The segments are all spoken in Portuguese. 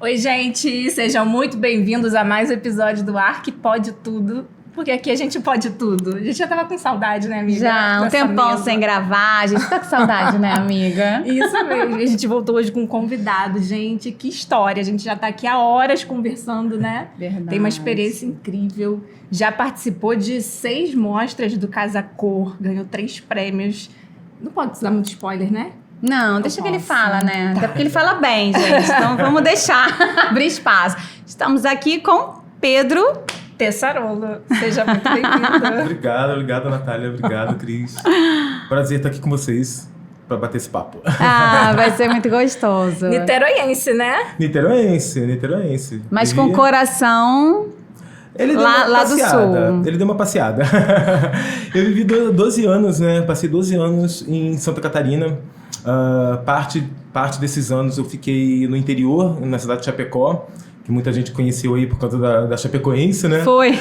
Oi, gente! Sejam muito bem-vindos a mais um episódio do Ar que Pode Tudo. Porque aqui a gente pode tudo. A gente já tava com saudade, né, amiga? Já, um tempão mesa. Sem gravar. A gente tá com saudade, né, amiga? Isso mesmo. A gente voltou hoje com um convidado. Gente, que história. A gente já tá aqui há horas conversando, né? Verdade. Tem uma experiência incrível. Já participou de 6 mostras do Casa Cor. Ganhou 3 prêmios. Não pode dar muito spoiler, né? Não, deixa que ele fala, né? Tá. Até porque ele fala bem, gente. Então vamos deixar abrir espaço. Estamos aqui com Pedro Tessarolo. Seja muito bem-vindo. Obrigado, Natália. Obrigado, Cris. Prazer estar aqui com vocês para bater esse papo. Ah, vai ser muito gostoso. Niteroiense, né? Niteroiense. Mas com coração Ele deu lá do sul. Ele deu uma passeada. Eu vivi 12 anos, né? Passei 12 anos em Santa Catarina. Parte desses anos eu fiquei no interior, na cidade de Chapecó, que muita gente conheceu aí por causa da Chapecoense, né? Foi.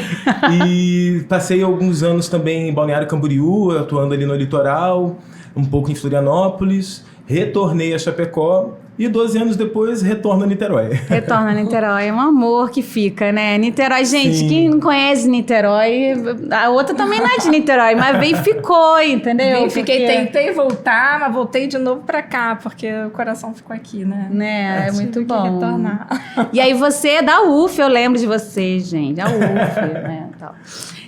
E passei alguns anos também em Balneário Camboriú, atuando ali no litoral, um pouco em Florianópolis. Retornei a Chapecó e 12 anos depois retorno a Niterói. Retorna a Niterói, é um amor que fica, né? Niterói, gente, Sim. Quem não conhece Niterói, a outra também não é de Niterói, mas veio e ficou, entendeu? Tentei voltar, mas voltei de novo pra cá, porque o coração ficou aqui, né? Né, é muito Tive que bom. retornar. E aí você é da UF, eu lembro de você, gente, da UF, né, tal.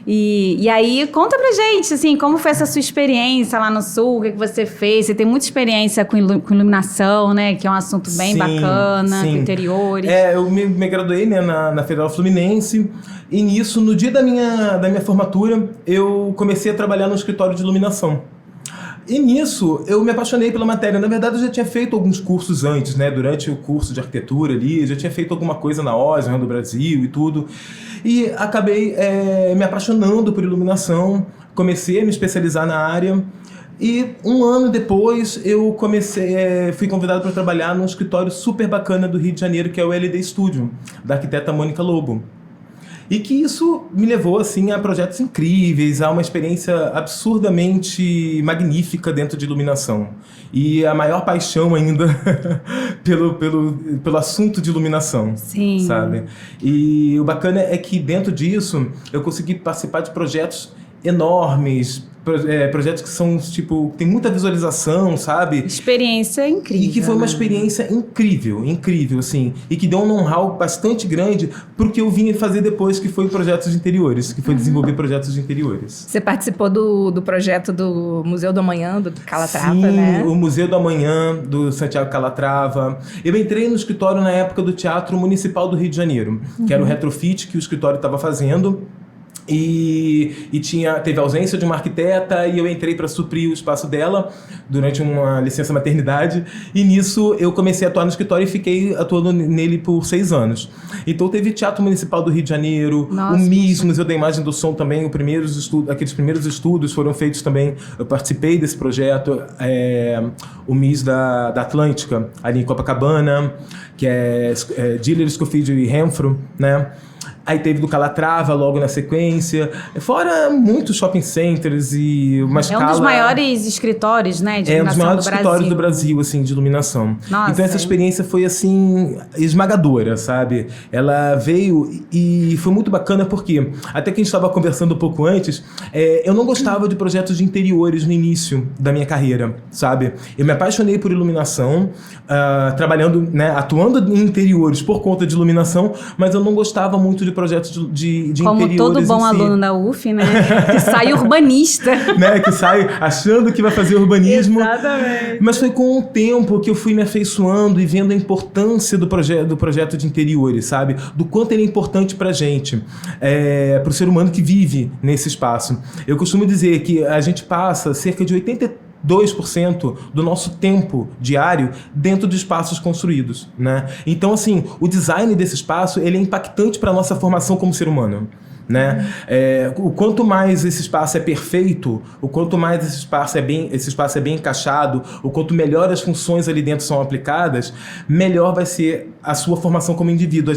E aí, conta pra gente, assim, como foi essa sua experiência lá no Sul, o que você fez? Você tem muita experiência com iluminação, né, que é um assunto bem Sim, bacana, sim. com interiores. Eu me graduei, né, na Federal Fluminense, e nisso, no dia da minha formatura, eu comecei a trabalhar no escritório de iluminação. E nisso, eu me apaixonei pela matéria. Na verdade, eu já tinha feito alguns cursos antes, né? Durante o curso de arquitetura ali, já tinha feito alguma coisa na OSM, do Brasil e tudo. E acabei me apaixonando por iluminação, comecei a me especializar na área. E um ano depois, eu fui convidado para trabalhar num escritório super bacana do Rio de Janeiro, que é o LD Studio, da arquiteta Mônica Lobo. E que isso me levou, assim, a projetos incríveis, a uma experiência absurdamente magnífica dentro de iluminação. E a maior paixão ainda pelo assunto de iluminação. Sim. Sabe? E o bacana é que dentro disso eu consegui participar de projetos enormes, projetos que são, tipo, tem muita visualização, sabe? Experiência incrível. E que foi uma né? experiência incrível, assim. E que deu um know-how bastante grande pro que eu vim fazer depois, que foi projetos de interiores, que foi desenvolver projetos de interiores. Você participou do projeto do Museu do Amanhã, do Calatrava, Sim, né? o Museu do Amanhã, do Santiago Calatrava. Eu entrei no escritório na época do Teatro Municipal do Rio de Janeiro, que era o retrofit que o escritório estava fazendo. E teve ausência de uma arquiteta e eu entrei para suprir o espaço dela durante uma licença maternidade, e nisso eu comecei a atuar no escritório e fiquei atuando nele por 6 anos. Então teve Teatro Municipal do Rio de Janeiro, Nossa, o MIS, Museu da Imagem e do Som também, aqueles primeiros estudos foram feitos também, eu participei desse projeto, o MIS da Atlântica, ali em Copacabana, que é Diller, Scofield e Renfro, né? Aí teve do Calatrava logo na sequência. Fora muitos shopping centers e uma escala... É um dos maiores escritórios, né, de um dos iluminação maiores do escritórios do Brasil. Brasil, assim, de iluminação. Nossa, então essa experiência foi, assim, esmagadora, sabe? Ela veio e foi muito bacana porque, até que a gente estava conversando um pouco antes, eu não gostava de projetos de interiores no início da minha carreira, sabe? Eu me apaixonei por iluminação, trabalhando, né, atuando em interiores por conta de iluminação, mas eu não gostava muito de projetos de Como interiores todo bom em si. aluno da UF, né? Que sai urbanista. Né, que sai achando que vai fazer urbanismo. Exatamente. Mas foi com o tempo que eu fui me afeiçoando e vendo a importância do projeto de interiores, sabe? Do quanto ele é importante pra gente, pro ser humano que vive nesse espaço. Eu costumo dizer que a gente passa cerca de 82% do nosso tempo diário dentro de espaços construídos, né? Então, assim, o design desse espaço, ele é impactante para a nossa formação como ser humano, né? O quanto mais esse espaço é perfeito, o quanto mais esse espaço é bem encaixado, o quanto melhor as funções ali dentro são aplicadas, melhor vai ser a sua formação como indivíduo.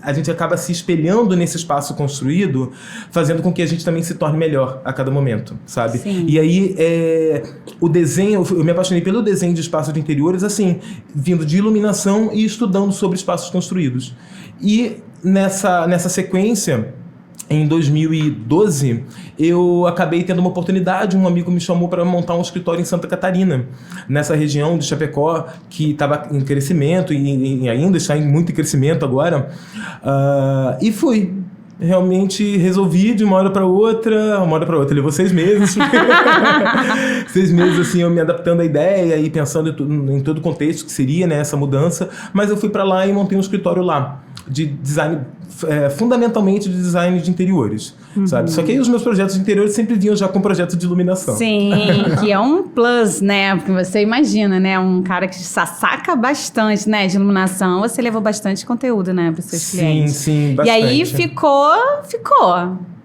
A gente acaba se espelhando nesse espaço construído, fazendo com que a gente também se torne melhor a cada momento, sabe? Sim. E aí, o desenho, eu me apaixonei pelo desenho de espaços de interiores, assim, vindo de iluminação e estudando sobre espaços construídos. E nessa sequência, em 2012, eu acabei tendo uma oportunidade, um amigo me chamou para montar um escritório em Santa Catarina, nessa região de Chapecó, que estava em crescimento e ainda está em muito crescimento agora. E fui. Realmente resolvi de uma hora para outra, levou 6 meses. 6 meses, assim, eu me adaptando à ideia e pensando em todo o contexto que seria, né, essa mudança. Mas eu fui para lá e montei um escritório lá, de design, fundamentalmente de design de interiores, sabe? Só que aí os meus projetos de interiores sempre vinham já com projetos de iluminação. Sim, que é um plus, né? Porque você imagina, né? Um cara que saca bastante, né? De iluminação, você levou bastante conteúdo, né? Para os seus clientes. Sim, E bastante. aí ficou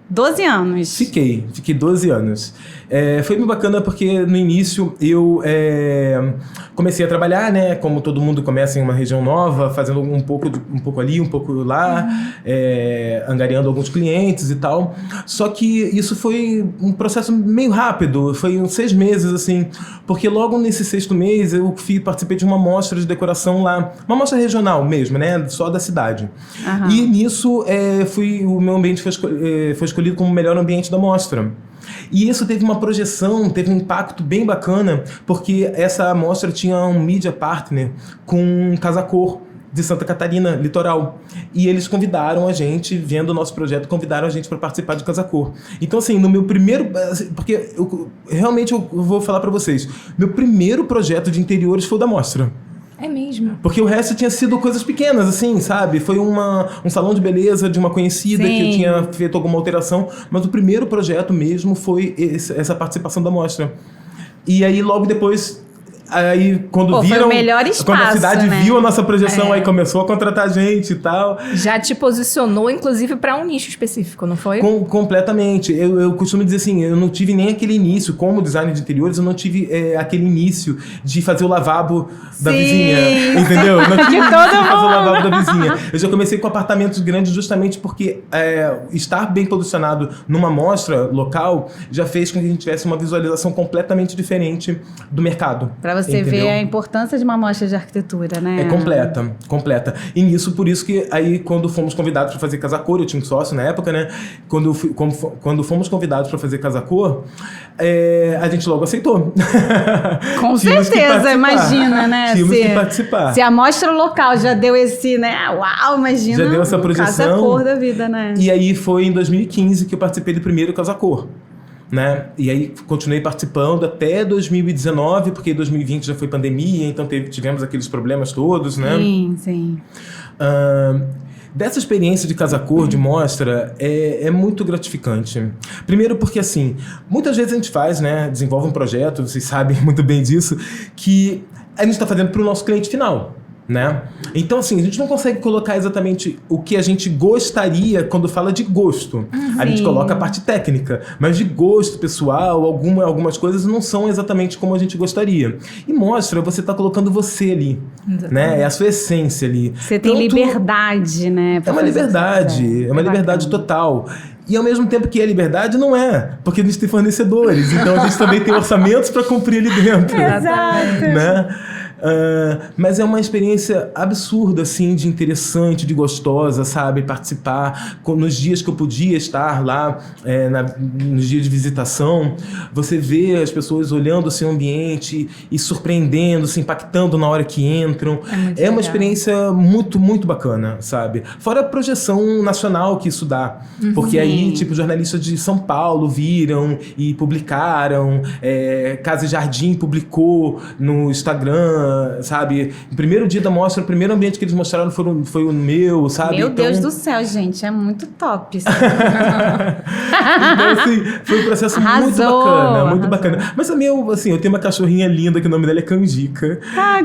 12 anos. Fiquei 12 anos. Foi muito bacana porque no início eu comecei a trabalhar, né? Como todo mundo começa em uma região nova, fazendo um pouco ali, um pouco lá, angariando alguns clientes e tal. Só que isso foi um processo meio rápido, foi uns 6 meses, assim, porque logo nesse 6º mês eu participei de uma mostra de decoração lá, uma mostra regional mesmo, né? Só da cidade. Aham. E nisso o meu ambiente foi escolhido como o melhor ambiente da mostra. E isso teve uma projeção, teve um impacto bem bacana, porque essa amostra tinha um media partner com Casa Cor, de Santa Catarina, litoral. E eles convidaram a gente, vendo o nosso projeto, convidaram a gente para participar de Casa Cor. Então, assim, no meu primeiro... Porque realmente eu vou falar para vocês, meu primeiro projeto de interiores foi o da mostra. É mesmo? Porque o resto tinha sido coisas pequenas, assim, sabe? Foi um salão de beleza de uma conhecida. Sim. Que eu tinha feito alguma alteração, mas o primeiro projeto mesmo foi essa participação da mostra. E aí, logo depois... Aí, quando foi viram... o melhor espaço, quando a cidade né? viu a nossa projeção, aí começou a contratar gente e tal. Já te posicionou, inclusive, para um nicho específico, não foi? Completamente. Eu costumo dizer assim, eu não tive nem aquele início, como designer de interiores, eu não tive aquele início de fazer o lavabo da Sim. vizinha, entendeu? Não tive De início todo de fazer o mundo. lavabo da vizinha. Eu já comecei com apartamentos grandes justamente porque estar bem posicionado numa mostra local já fez com que a gente tivesse uma visualização completamente diferente do mercado. Para você entendeu? ver a importância de uma mostra de arquitetura, né? Completa. E nisso, por isso que aí, quando fomos convidados para fazer Casa Cor, eu tinha um sócio na época, né? Quando fomos convidados para fazer Casa Cor, a gente logo aceitou. Com certeza, imagina, né? Tínhamos que participar. Se a mostra local já deu esse, né? Uau, imagina. Já deu essa projeção. Casa Cor da vida, né? E aí foi em 2015 que eu participei do primeiro Casa Cor. Né? E aí continuei participando até 2019, porque 2020 já foi pandemia, então tivemos aqueles problemas todos, né? Sim. Dessa experiência de Casa Cor, de mostra, é muito gratificante. Primeiro porque, assim, muitas vezes a gente faz, né? Desenvolve um projeto, vocês sabem muito bem disso, que a gente está fazendo para o nosso cliente final. Né? Então, assim, a gente não consegue colocar exatamente o que a gente gostaria quando fala de gosto. A gente coloca a parte técnica, mas de gosto pessoal, algumas coisas não são exatamente como a gente gostaria. E mostra, você está colocando você ali, né? É a sua essência ali. Você tem liberdade, né? É uma liberdade total. E ao mesmo tempo que é liberdade, não é. Porque a gente tem fornecedores, então a gente também tem orçamentos para cumprir ali dentro. Exato. Né? Mas é uma experiência absurda, assim, de interessante, de gostosa, sabe? Participar. Nos dias que eu podia estar lá, nos dias de visitação, você vê as pessoas olhando o seu ambiente e surpreendendo, se impactando na hora que entram. É uma experiência muito, muito bacana, sabe? Fora a projeção nacional que isso dá. Porque aí, tipo, jornalistas de São Paulo viram e publicaram. Casa e Jardim publicou no Instagram. sabe? O primeiro dia da mostra, o primeiro ambiente que eles mostraram foi o meu, sabe? Meu então, Deus do céu, gente, é muito top isso. então, assim, foi um processo muito bacana. Mas também, eu tenho uma cachorrinha linda, que o nome dela é Canjica.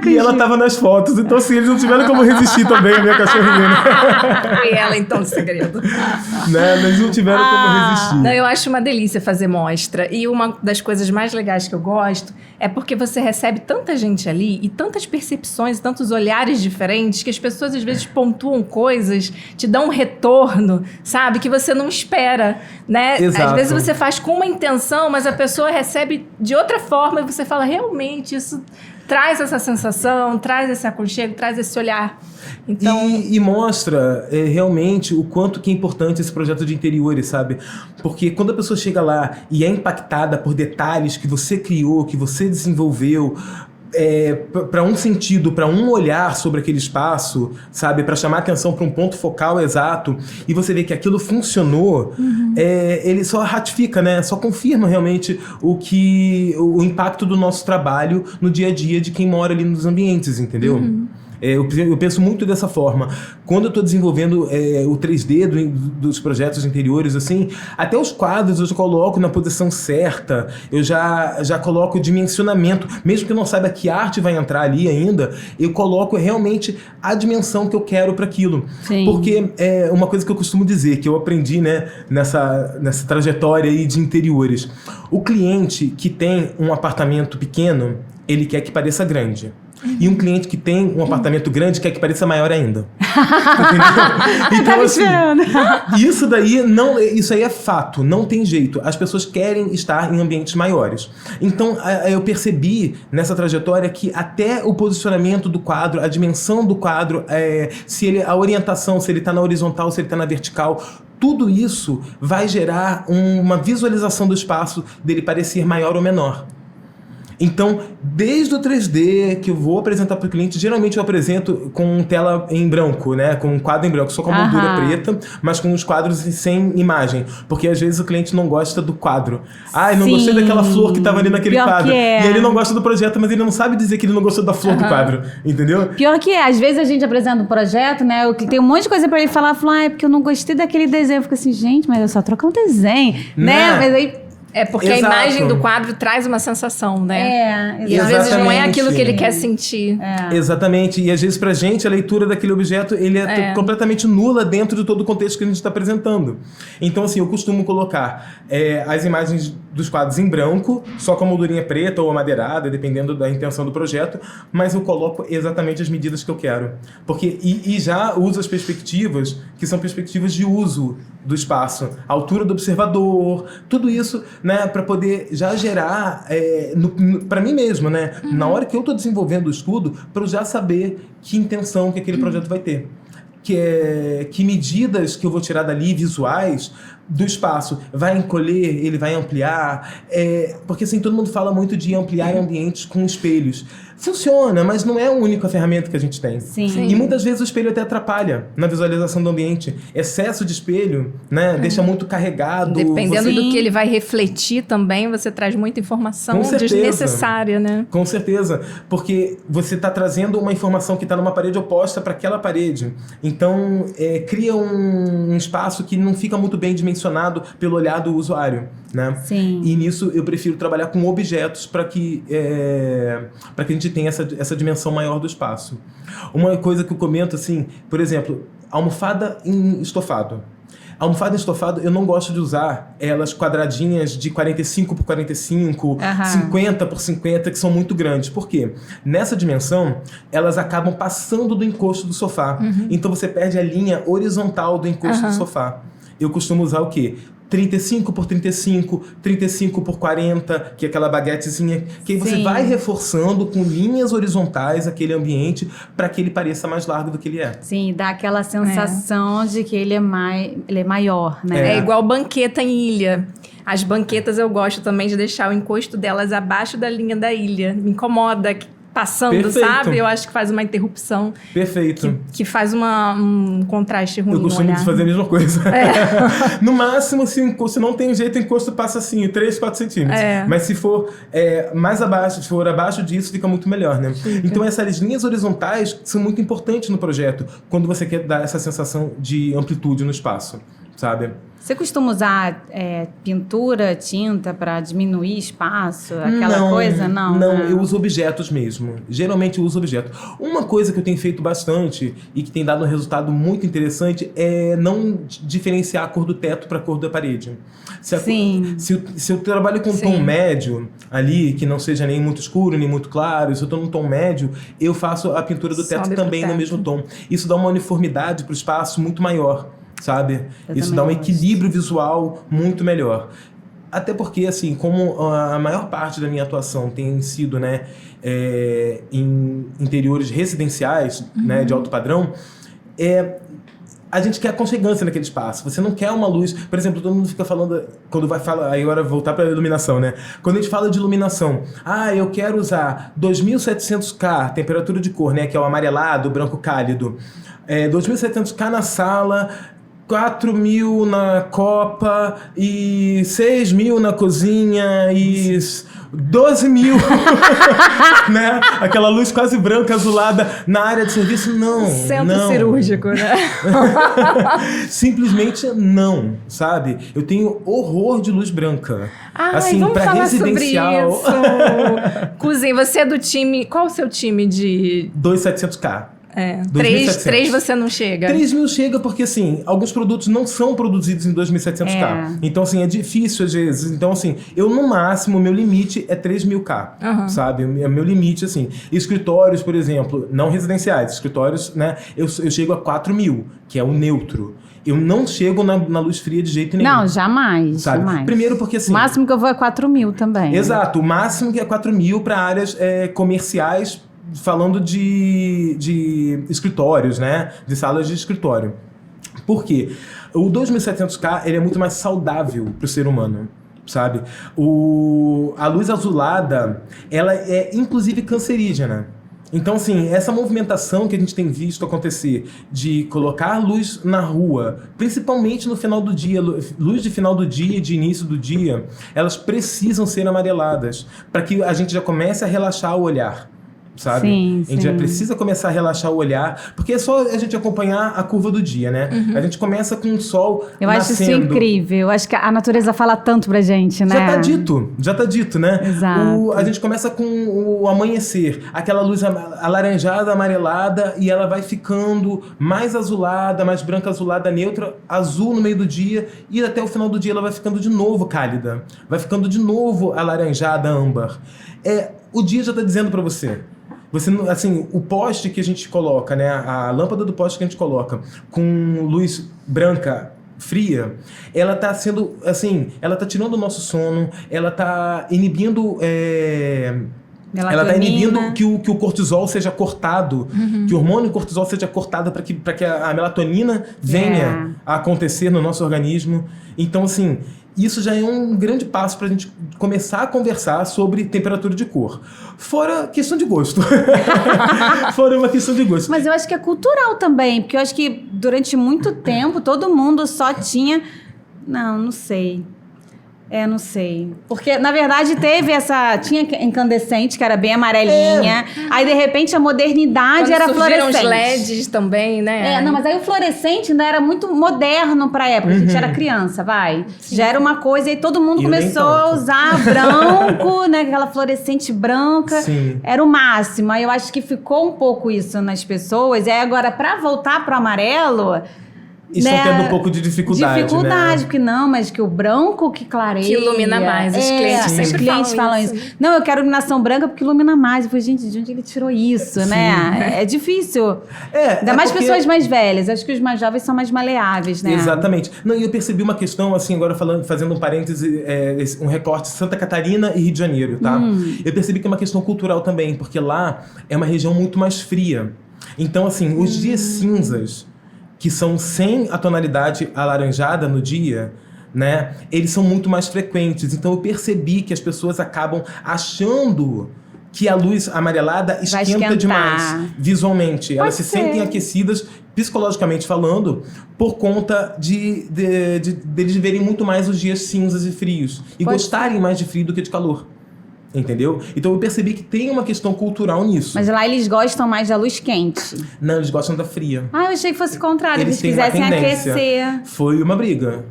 E ela tava nas fotos, então assim, eles não tiveram como resistir também, a minha cachorrinha. Foi ela, então, o segredo. Né? Eles não tiveram como resistir. Não, eu acho uma delícia fazer mostra. E uma das coisas mais legais que eu gosto é porque você recebe tanta gente ali e tantas percepções, tantos olhares diferentes, que as pessoas às vezes pontuam coisas, te dão um retorno, sabe? Que você não espera, né? Exato. Às vezes você faz com uma intenção, mas a pessoa recebe de outra forma e você fala, realmente, isso traz essa sensação, traz esse aconchego, traz esse olhar. Então... E mostra realmente o quanto que é importante esse projeto de interiores, sabe? Porque quando a pessoa chega lá e é impactada por detalhes que você criou, que você desenvolveu, para um sentido, para um olhar sobre aquele espaço, sabe? Para chamar atenção para um ponto focal exato, e você vê que aquilo funcionou, ele só ratifica, né? Só confirma realmente o impacto do nosso trabalho no dia a dia de quem mora ali nos ambientes, entendeu? Eu penso muito dessa forma. Quando eu estou desenvolvendo o 3D dos projetos interiores, assim, até os quadros eu já coloco na posição certa, eu já coloco o dimensionamento, mesmo que eu não saiba que arte vai entrar ali ainda, eu coloco realmente a dimensão que eu quero para aquilo. Sim. Porque é uma coisa que eu costumo dizer, que eu aprendi, né, nessa trajetória aí de interiores. O cliente que tem um apartamento pequeno, ele quer que pareça grande. E um cliente que tem um apartamento grande quer que pareça maior ainda. Entendeu? Então, assim, isso aí é fato, não tem jeito. As pessoas querem estar em ambientes maiores. Então, eu percebi nessa trajetória que até o posicionamento do quadro, a dimensão do quadro, a orientação, se ele está na horizontal, se ele está na vertical, tudo isso vai gerar uma visualização do espaço dele parecer maior ou menor. Então, desde o 3D que eu vou apresentar para o cliente, geralmente eu apresento com tela em branco, né? Com um quadro em branco, só com a moldura preta, mas com os quadros sem imagem. Porque às vezes o cliente não gosta do quadro. Não gostei daquela flor que estava ali naquele quadro. E ele não gosta do projeto, mas ele não sabe dizer que ele não gostou da flor do quadro. Entendeu? Pior que às vezes a gente apresenta um projeto, né? Tem um monte de coisa para ele falar, é porque eu não gostei daquele desenho. Eu fico assim, gente, mas eu só trocar um desenho, né? Mas aí... porque Exato. A imagem do quadro traz uma sensação, né? E às vezes não é aquilo que ele quer sentir. Exatamente. E às vezes pra gente a leitura daquele objeto ele é completamente nula dentro de todo o contexto que a gente está apresentando. Então assim, eu costumo colocar as imagens dos quadros em branco, só com a moldurinha preta ou amadeirada, dependendo da intenção do projeto, mas eu coloco exatamente as medidas que eu quero. Porque, e já uso as perspectivas, que são perspectivas de uso do espaço, a altura do observador, tudo isso, né, para poder já gerar para mim mesmo, né, na hora que eu estou desenvolvendo o estudo, para eu já saber que intenção que aquele projeto vai ter. Que medidas que eu vou tirar dali, visuais, do espaço, vai encolher, ele vai ampliar, porque assim, todo mundo fala muito de ampliar ambientes com espelhos. Funciona, mas não é a única ferramenta que a gente tem. Sim. E muitas vezes o espelho até atrapalha na visualização do ambiente. Excesso de espelho, né, deixa muito carregado. Dependendo do que ele vai refletir também, você traz muita informação desnecessária, né? Com certeza, porque você está trazendo uma informação que está numa parede oposta para aquela parede. Então, cria um espaço que não fica muito bem dimensionado pelo olhar do usuário, né? Sim. E nisso eu prefiro trabalhar com objetos para que a gente tenha essa dimensão maior do espaço. Uma coisa que eu comento, assim, por exemplo, almofada em estofado. A almofada em estofado, eu não gosto de usar elas quadradinhas de 45 por 45, 50 por 50, que são muito grandes. Por quê? Nessa dimensão, elas acabam passando do encosto do sofá. Então você perde a linha horizontal do encosto do sofá. Eu costumo usar o quê? 35 por 35, 35 por 40, que é aquela baguetezinha, que aí você vai reforçando com linhas horizontais aquele ambiente para que ele pareça mais largo do que ele é. Sim, dá aquela sensação de que ele é maior, né? É igual banqueta em ilha. As banquetas eu gosto também de deixar o encosto delas abaixo da linha da ilha. Me incomoda que passando, Perfeito. sabe? Eu acho que faz uma interrupção. Perfeito. Que faz um contraste ruim Eu costumo no olhar. fazer a mesma coisa. No máximo, se não tem jeito, o encosto passa assim, 3, 4 centímetros. Mas se for mais abaixo, se for abaixo disso, fica muito melhor, né? Então essas linhas horizontais são muito importantes no projeto, quando você quer dar essa sensação de amplitude no espaço, sabe? Você costuma usar pintura, tinta para diminuir espaço, aquela coisa? Não, eu uso objetos mesmo. Geralmente eu uso objetos. Uma coisa que eu tenho feito bastante e que tem dado um resultado muito interessante é não diferenciar a cor do teto para a cor da parede. Se eu trabalho com um tom médio ali, que não seja nem muito escuro, nem muito claro, se eu estou num tom médio, eu faço a pintura do teto também no mesmo tom. Isso dá uma uniformidade para o espaço muito maior. Sabe? Isso dá um equilíbrio visual muito melhor. Até porque, assim, como a maior parte da minha atuação tem sido, né, em interiores residenciais, né, de alto padrão, a gente quer aconchegância naquele espaço. Você não quer uma luz... Por exemplo, todo mundo fica falando... Quando vai falar... Aí agora voltar para a iluminação, né? Quando a gente fala de iluminação... eu quero usar 2700K, temperatura de cor, né? Que é o amarelado, o branco cálido. 2700K na sala... 4.000 na copa e 6.000 na cozinha e 12.000, né? Aquela luz quase branca, azulada na área de serviço, não. Centro cirúrgico, né? Simplesmente não, sabe? Eu tenho horror de luz branca. Assim, vamos falar residencial. Sobre isso. Cozinha, você é do time... Qual o seu time de... 2700K. 3 você não chega. 3.000 chega porque, assim, alguns produtos não são produzidos em 2.700K. Então, assim, é difícil às vezes. Então, assim, eu no máximo, meu limite é 3.000K, sabe? É meu limite, assim. Escritórios, por exemplo, não residenciais, escritórios, né? Eu chego a 4.000, que é o neutro. Eu não chego na luz fria de jeito nenhum. Não, jamais. Sabe? Jamais. Primeiro porque, assim... O máximo que eu vou é 4.000 também. Exato. O máximo que é 4.000 para áreas comerciais, falando de escritórios, né? De salas de escritório. Por quê? O 2700K ele é muito mais saudável para o ser humano, sabe? A luz azulada, ela é inclusive cancerígena. Então, assim, essa movimentação que a gente tem visto acontecer de colocar luz na rua, principalmente no final do dia, luz de final do dia e de início do dia, elas precisam ser amareladas para que a gente já comece a relaxar o olhar. Sabe? Sim, a gente já precisa começar a relaxar o olhar, porque é só a gente acompanhar a curva do dia, né? A gente começa com o sol Eu nascendo. acho isso incrível. Eu acho que a natureza fala tanto pra gente, né? Já tá dito, né? Exato. A gente começa com o amanhecer, aquela luz alaranjada, amarelada, e ela vai ficando mais azulada, mais branca, azulada, neutra, azul no meio do dia, e até o final do dia ela vai ficando de novo cálida, vai ficando de novo alaranjada, âmbar. O dia já tá dizendo pra você. Você, assim, o poste que a gente coloca, né, a lâmpada do poste que a gente coloca com luz branca fria, ela tá sendo, assim, ela tá tirando o nosso sono, ela tá inibindo ela tá inibindo que o cortisol seja cortado, que o hormônio cortisol seja cortado para que a melatonina venha a acontecer no nosso organismo. Então, assim, isso já é um grande passo para a gente começar a conversar sobre temperatura de cor. Fora questão de gosto. Fora uma questão de gosto. Mas eu acho que é cultural também, porque eu acho que durante muito tempo todo mundo só tinha... Não sei. Não sei. Porque, na verdade, teve essa... Tinha incandescente, que era bem amarelinha. Aí, de repente, a modernidade era fluorescente. Os LEDs também, né? Não, mas aí o fluorescente ainda era muito moderno pra época. A gente era criança, já era uma coisa. E todo mundo começou a usar branco, né? Aquela fluorescente branca. Sim. Era o máximo. Aí eu acho que ficou um pouco isso nas pessoas. E aí, agora, pra voltar pro amarelo... Estão tendo um pouco de dificuldade, né? Porque não, mas que o branco que clareia... Que ilumina mais, os clientes sempre falam isso. Não, eu quero iluminação branca porque ilumina mais. Eu falei, gente, de onde ele tirou isso, né? É difícil. Ainda mais pessoas mais velhas. Acho que os mais jovens são mais maleáveis, né? Exatamente. Não, e eu percebi uma questão, assim, agora fazendo um parêntese, um recorte, Santa Catarina e Rio de Janeiro, tá? Eu percebi que é uma questão cultural também, porque lá é uma região muito mais fria. Então, assim, os dias cinzas, que são sem a tonalidade alaranjada no dia, né? Eles são muito mais frequentes. Então eu percebi que as pessoas acabam achando que a luz amarelada esquenta demais visualmente. Elas se sentem aquecidas, psicologicamente falando, por conta de eles verem muito mais os dias cinzas e frios. E gostarem mais de frio do que de calor. Entendeu? Então eu percebi que tem uma questão cultural nisso. Mas lá eles gostam mais da luz quente. Não, eles gostam da fria. Ah, eu achei que fosse o contrário, eles têm uma quisessem tendência. aquecer. Foi uma briga.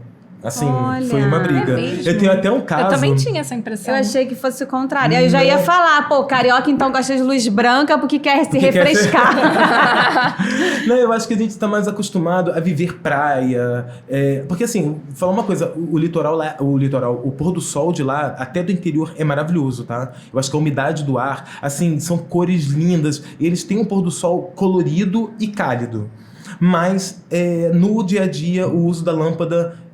Assim, Olha, foi uma briga. é mesmo? Eu tenho até um caso... Eu também tinha essa impressão. Eu achei que fosse o contrário. Eu já ia falar, pô, carioca então gosta de luz branca porque quer se refrescar. Não, eu acho que a gente tá mais acostumado a viver praia. Porque assim, falar uma coisa, o litoral, o pôr do sol de lá, até do interior, é maravilhoso, tá? Eu acho que a umidade do ar, assim, são cores lindas. Eles têm um pôr do sol colorido e cálido. Mas no dia a dia, o uso da lâmpada...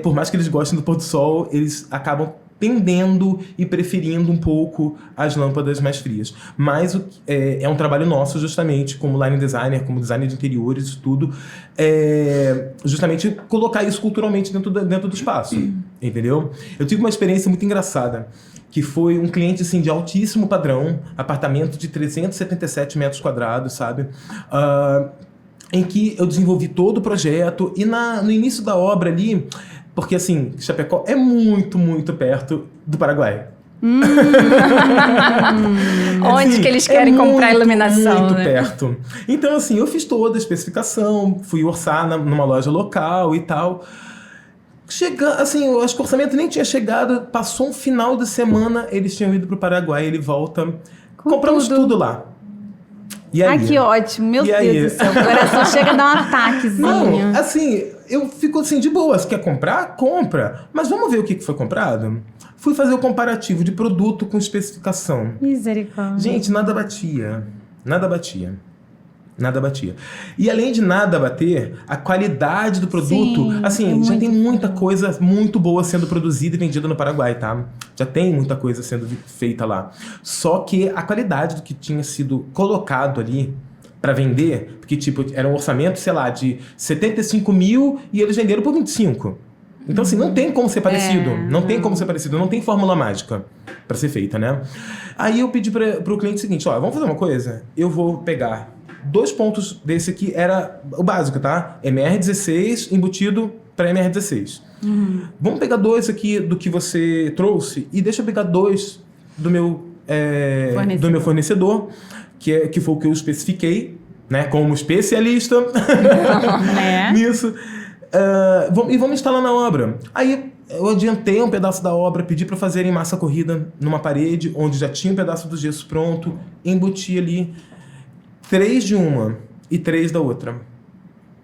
por mais que eles gostem do pôr do sol, eles acabam tendendo e preferindo um pouco as lâmpadas mais frias. Mas é um trabalho nosso, justamente, como line designer, como designer de interiores e tudo, justamente colocar isso culturalmente dentro do espaço, entendeu? Eu tive uma experiência muito engraçada, que foi um cliente assim, de altíssimo padrão, apartamento de 377 metros quadrados, sabe? Em que eu desenvolvi todo o projeto e no início da obra ali, porque assim, Chapecó é muito, muito perto do Paraguai. Onde que eles querem comprar iluminação, muito né? perto. Então assim, eu fiz toda a especificação, fui orçar numa loja local e tal. Assim, eu acho que o orçamento nem tinha chegado, passou um final de semana, eles tinham ido pro Paraguai, ele volta, compramos tudo lá. E aí? Ai, que ótimo. Meu E Deus aí? do céu. O coração chega a dar um ataquezinho. Não, assim, eu fico assim, de boa. Se quer comprar, compra. Mas vamos ver o que foi comprado? Fui fazer o comparativo de produto com especificação. Misericórdia. Gente, nada batia. Nada batia. Nada batia. E além de nada bater, a qualidade do produto... Sim, assim, já tem muita coisa muito boa sendo produzida e vendida no Paraguai, tá? Já tem muita coisa sendo feita lá. Só que a qualidade do que tinha sido colocado ali para vender... Porque, tipo, era um orçamento, sei lá, de 75 mil e eles venderam por 25. Então, assim, não tem como ser parecido. Não tem como ser parecido. Não tem fórmula mágica para ser feita, né? Aí eu pedi pro cliente o seguinte, ó, vamos fazer uma coisa? Eu vou pegar 2 pontos desse aqui, era o básico, tá? MR16 embutido para MR16. Vamos pegar 2 aqui do que você trouxe e deixa eu pegar 2 do meu fornecedor, que foi o que eu especifiquei, né? Como especialista nisso. E vamos instalar na obra. Aí eu adiantei um pedaço da obra, pedi para fazerem massa corrida numa parede, onde já tinha um pedaço do gesso pronto, embuti ali 3 de uma e 3 da outra.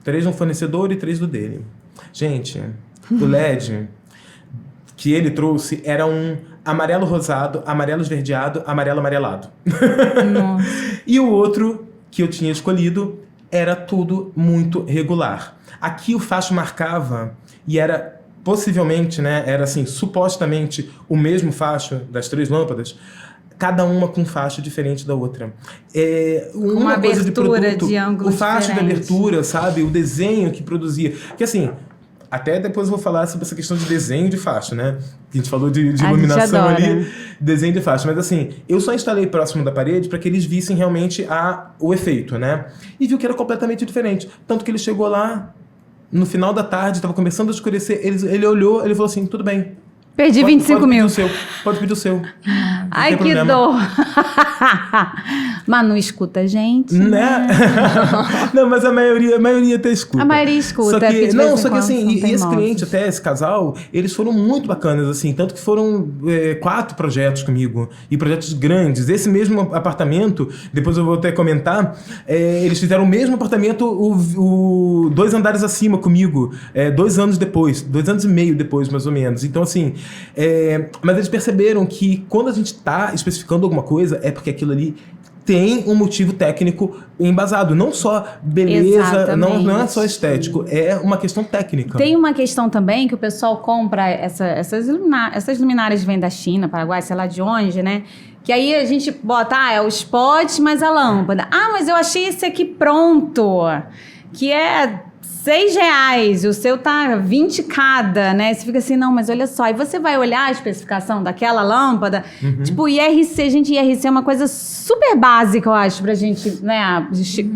3 de um fornecedor e 3 do dele. Gente, o LED que ele trouxe era um amarelo rosado, amarelo esverdeado, amarelo amarelado. E o outro que eu tinha escolhido era tudo muito regular. Aqui o facho marcava e era possivelmente, né, era assim, supostamente o mesmo facho das 3 lâmpadas, cada uma com um facho diferente da outra. Uma coisa de produto, de ângulo o facho diferente. de abertura, sabe? O desenho que produzia. Porque assim, até depois eu vou falar sobre essa questão de desenho de facho, né? A gente falou de iluminação ali, desenho de facho. Mas assim, eu só instalei próximo da parede para que eles vissem realmente o efeito, né? E viu que era completamente diferente. Tanto que ele chegou lá, no final da tarde, estava começando a escurecer, ele olhou, ele falou assim, tudo bem. Perdi 25 mil. Pode pedir o seu. Ai, que dor. Mas não escuta a gente. Né? Não, mas a maioria até escuta. A maioria escuta. Só que, só que assim, e esse modos. cliente, até esse casal, eles foram muito bacanas, assim. Tanto que foram 4 projetos comigo. E projetos grandes. Esse mesmo apartamento, depois eu vou até comentar, eles fizeram o mesmo apartamento 2 andares acima comigo. 2 anos depois. 2 anos e meio depois, mais ou menos. Então, assim... mas eles perceberam que quando a gente está especificando alguma coisa, é porque aquilo ali tem um motivo técnico embasado. Não só beleza, não é só estético, é uma questão técnica. Tem uma questão também que o pessoal compra essas luminárias que vêm da China, Paraguai, sei lá de onde, né? Que aí a gente bota, é o spot, mas a lâmpada. Ah, mas eu achei esse aqui pronto, que é R$6, o seu tá 20 cada, né? Você fica assim, não, mas olha só. Aí você vai olhar a especificação daquela lâmpada. Tipo, IRC, gente, IRC é uma coisa super básica, eu acho, pra gente, né,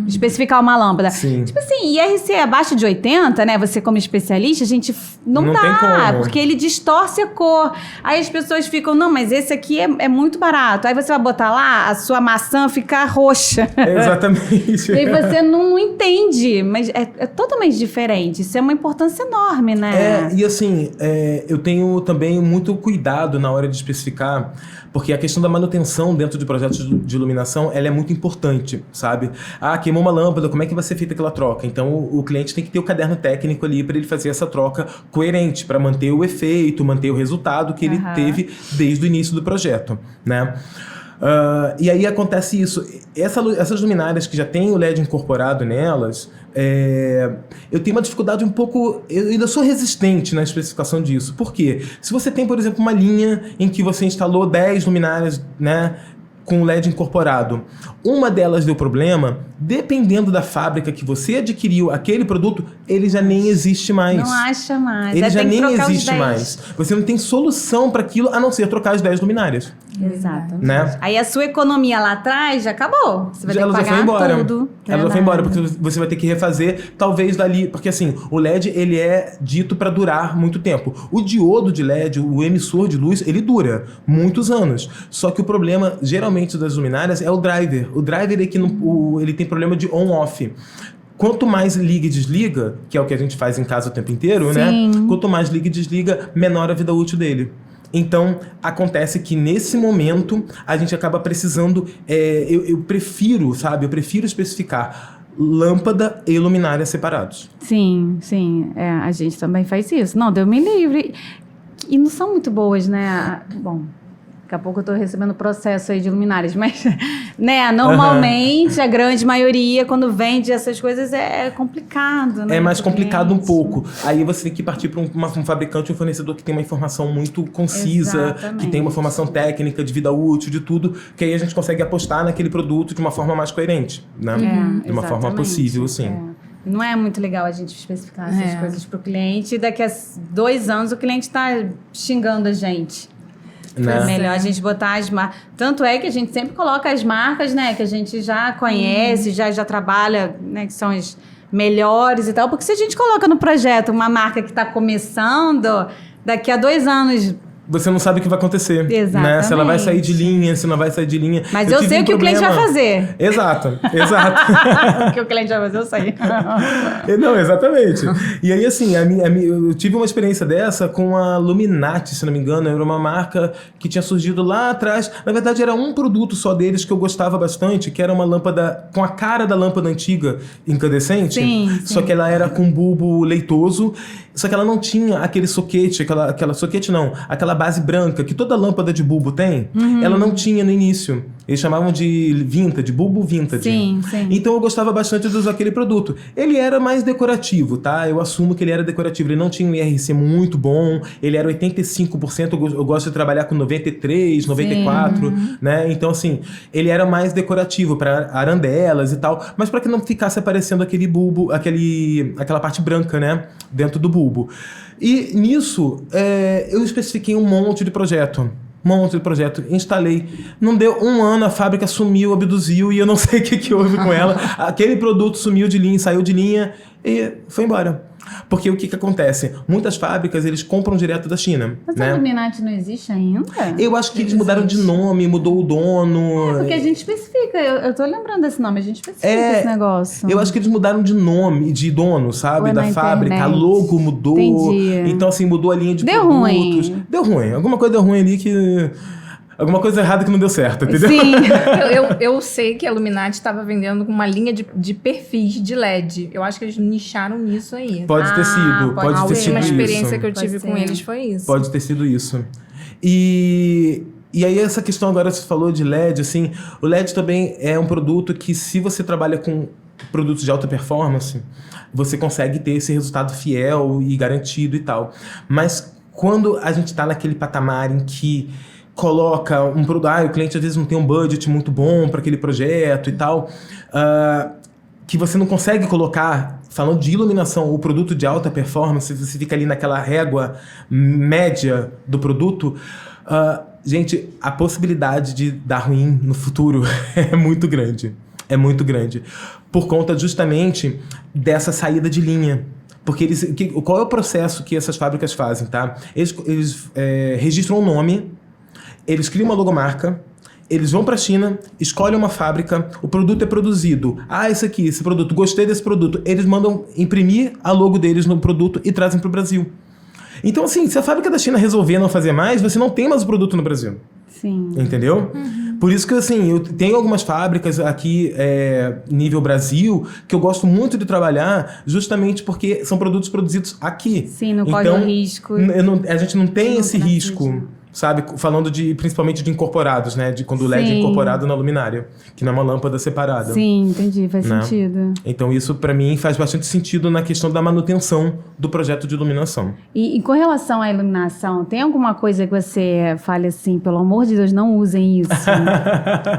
especificar uma lâmpada. Sim. Tipo assim, IRC abaixo de 80, né? Você como especialista, a gente não tem dá, como. porque ele distorce a cor. Aí as pessoas ficam, não, mas esse aqui é muito barato. Aí você vai botar lá, a sua maçã fica roxa. Exatamente. E aí você não entende, mas é totalmente diferente. Isso é uma importância enorme, né? E assim, eu tenho também muito cuidado na hora de especificar, porque a questão da manutenção dentro de projetos de iluminação, ela é muito importante, sabe? Queimou uma lâmpada, como é que vai ser feita aquela troca? Então, o cliente tem que ter o caderno técnico ali para ele fazer essa troca coerente, para manter o efeito, manter o resultado que ele teve desde o início do projeto, né? E aí acontece isso. Essas luminárias que já tem o LED incorporado nelas, eu tenho uma dificuldade um pouco... Eu ainda sou resistente na especificação disso. Por quê? Se você tem, por exemplo, uma linha em que você instalou 10 luminárias, né, com LED incorporado, uma delas deu problema, dependendo da fábrica que você adquiriu aquele produto, ele já nem existe mais. Não acha mais. Ele já tem que nem trocar os existe 10. mais. Você não tem solução para aquilo, a não ser trocar as 10 luminárias. Exatamente. Né? Aí a sua economia lá atrás já acabou. Você vai ter Ela que já pagar foi embora. tudo. Ela já foi embora, porque você vai ter que refazer, talvez dali... Porque assim, o LED, ele é dito para durar muito tempo. O diodo de LED, o emissor de luz, ele dura muitos anos. Só que o problema, geralmente, das luminárias é o driver. O driver é que ele tem problema de on-off. Quanto mais liga e desliga, que é o que a gente faz em casa o tempo inteiro, né? Quanto mais liga e desliga, menor a vida útil dele. Então, acontece que nesse momento, a gente acaba precisando... eu prefiro, sabe? Eu prefiro especificar lâmpada e luminária separados. Sim, sim. A gente também faz isso. Não, Deus me livre. E não são muito boas, né? Bom... Daqui a pouco eu tô recebendo processo aí de luminárias, mas, né, normalmente, a grande maioria, quando vende essas coisas, é complicado, né? É mais complicado um pouco. Aí você tem que partir para um fabricante, um fornecedor que tem uma informação muito concisa, que tem uma formação técnica de vida útil, de tudo, que aí a gente consegue apostar naquele produto de uma forma mais coerente, né? De uma forma possível, assim. Não é muito legal a gente especificar essas coisas pro cliente, e daqui a 2 anos o cliente tá xingando a gente. Né? Melhor a gente botar as marcas. Tanto é que a gente sempre coloca as marcas, né? Que a gente já conhece, já trabalha, né? Que são as melhores e tal. Porque se a gente coloca no projeto uma marca que está começando, daqui a 2 anos... Você não sabe o que vai acontecer. Exatamente. Né? Se ela vai sair de linha, se não vai sair de linha. Mas eu sei o que o cliente vai fazer. Exato. O que o cliente vai fazer, eu sei. Não, exatamente. E aí, assim, eu tive uma experiência dessa com a Luminati, se não me engano. Era uma marca que tinha surgido lá atrás. Na verdade, era um produto só deles que eu gostava bastante, que era uma lâmpada com a cara da lâmpada antiga incandescente. Sim. Só que ela era com bulbo leitoso. Só que ela não tinha aquele soquete, aquela base branca que toda lâmpada de bulbo tem. Ela não tinha no início. Eles chamavam de vintage, bulbo vintage. Sim. Então eu gostava bastante de usar aquele produto. Ele era mais decorativo, tá? Eu assumo que ele era decorativo. Ele não tinha um IRC muito bom. Ele era 85%. Eu gosto de trabalhar com 93%, 94%, né? Então, assim, ele era mais decorativo para arandelas e tal. Mas para que não ficasse aparecendo aquele bulbo, aquela parte branca, né? Dentro do bulbo. E nisso, eu especifiquei um monte de projeto, instalei. Não deu 1 ano, a fábrica sumiu, abduziu, e eu não sei o que houve com ela. Aquele produto sumiu de linha, saiu de linha e foi embora. Porque o que acontece? Muitas fábricas, eles compram direto da China. Mas né? a Luminati não existe ainda? Eu acho que eles mudaram de nome, mudou o dono. Porque a gente especifica, eu tô lembrando desse nome, a gente especifica esse negócio. Eu acho que eles mudaram de nome, de dono, sabe? Da fábrica. Internet. A logo mudou. Entendi. Então, assim, mudou a linha de Deu produtos. ruim. Deu ruim. Alguma coisa deu ruim ali que... Alguma coisa errada que não deu certo, entendeu? Sim. Eu sei que a Luminati estava vendendo uma linha de perfis de LED. Eu acho que eles nicharam nisso aí. Pode ter sido, pode ter sido uma isso. experiência que eu tive com eles foi isso. Pode ter sido isso. E aí essa questão agora, você falou de LED, assim, o LED também é um produto que, se você trabalha com produtos de alta performance, você consegue ter esse resultado fiel e garantido e tal. Mas quando a gente está naquele patamar em que coloca um produto, o cliente às vezes não tem um budget muito bom para aquele projeto e tal, que você não consegue colocar, falando de iluminação, o produto de alta performance, você fica ali naquela régua média do produto, gente, a possibilidade de dar ruim no futuro é muito grande. É muito grande. Por conta justamente dessa saída de linha. Porque qual é o processo que essas fábricas fazem, tá? Eles registram um nome, eles criam uma logomarca, eles vão para a China, escolhem uma fábrica, o produto é produzido. Esse produto, gostei desse produto. Eles mandam imprimir a logo deles no produto e trazem para o Brasil. Então, assim, se a fábrica da China resolver não fazer mais, você não tem mais o produto no Brasil. Sim. Entendeu? Por isso que, assim, eu tenho algumas fábricas aqui, nível Brasil, que eu gosto muito de trabalhar, justamente porque são produtos produzidos aqui. Sim, no código risco. A gente não tem esse risco, sabe? Falando principalmente de incorporados, né? De quando o LED é incorporado na luminária, que não é uma lâmpada separada. Sim, entendi. Faz sentido. Então isso, para mim, faz bastante sentido na questão da manutenção do projeto de iluminação. E com relação à iluminação, tem alguma coisa que você fale assim, pelo amor de Deus, não usem isso?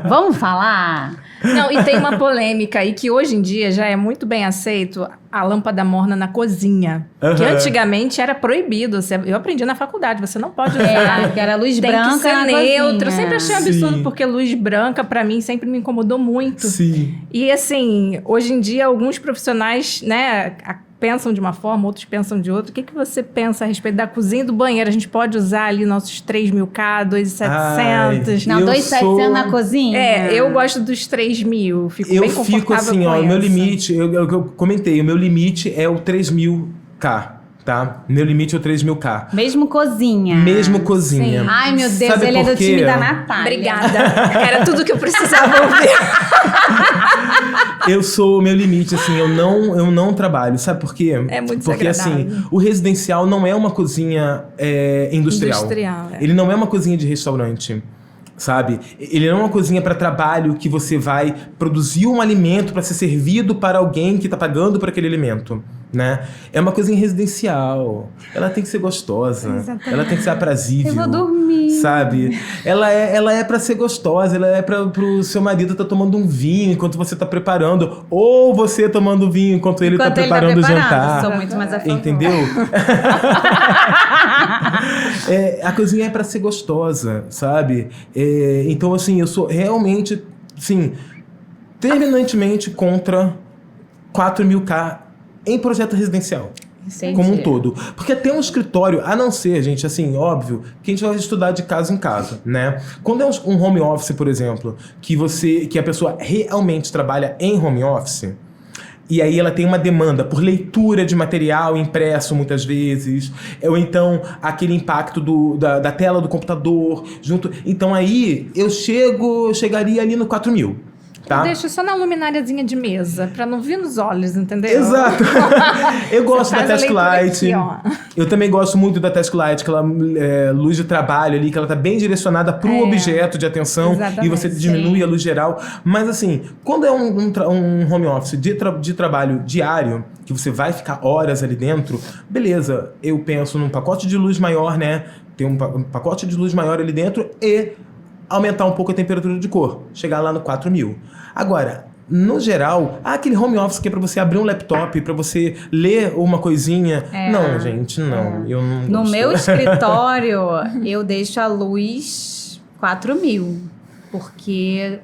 Vamos falar? Não, e tem uma polêmica aí que hoje em dia já é muito bem aceito, a lâmpada morna na cozinha. Que antigamente era proibido. Eu aprendi na faculdade, você não pode usar. Que era luz tem branca que ser na neutro. cozinha. Eu sempre achei um absurdo, porque luz branca, pra mim, sempre me incomodou muito. Sim. E assim, hoje em dia, alguns profissionais, né, pensam de uma forma, outros pensam de outra. O que você pensa a respeito da cozinha e do banheiro? A gente pode usar ali nossos 3.000K, 2.700? Não, 2.700 na cozinha? Eu gosto dos 3.000. Fico bem confortável fico assim, com o essa. meu limite, eu comentei, o meu limite é o 3.000K, tá? Meu limite é o 3.000K. Mesmo cozinha? Mesmo cozinha. Sim. Ai, meu Deus, Sabe ele é por do quê? time da Natália. Obrigada. Era tudo que eu precisava ouvir. Eu sou o meu limite, assim, eu não trabalho. Sabe por quê? É muito Porque, assim, o residencial não é uma cozinha industrial. Ele não é uma cozinha de restaurante, sabe? Ele não é uma cozinha para trabalho que você vai produzir um alimento para ser servido para alguém que está pagando por aquele alimento, né? É uma cozinha residencial. Ela tem que ser gostosa. Exatamente. Ela tem que ser aprazível. Eu vou dormir. Sabe? Ela é para ser gostosa. Ela é pro seu marido estar tomando um vinho enquanto você está preparando. Ou você tomando vinho enquanto ele está preparando o jantar. Sou muito mais a favor. Entendeu? A cozinha é para ser gostosa, sabe? Então, assim, eu sou realmente, assim, terminantemente contra 4.000K em projeto residencial. Entendi. Como um todo. Porque até um escritório, a não ser, gente, assim, óbvio, que a gente vai estudar de casa em casa, né? Quando é um home office, por exemplo, que a pessoa realmente trabalha em home office, e aí ela tem uma demanda por leitura de material impresso muitas vezes, ou então aquele impacto da tela do computador junto. Então aí eu chegaria ali no 4.000. Tá? Eu deixo só na lumináriazinha de mesa, pra não vir nos olhos, entendeu? Exato. Eu gosto da Task Light. Aqui, eu também gosto muito da Task Light, aquela luz de trabalho ali, que ela tá bem direcionada pro objeto de atenção. Exatamente, E você diminui a luz geral. Mas assim, quando é um home office de trabalho diário, que você vai ficar horas ali dentro, beleza, eu penso num pacote de luz maior, né? Tem um pacote de luz maior ali dentro e aumentar um pouco a temperatura de cor, chegar lá no 4.000. Agora, no geral, aquele home office que é pra você abrir um laptop, pra você ler uma coisinha. Não, gente, não. Eu não No gosto. meu escritório, eu deixo a luz 4.000. Porque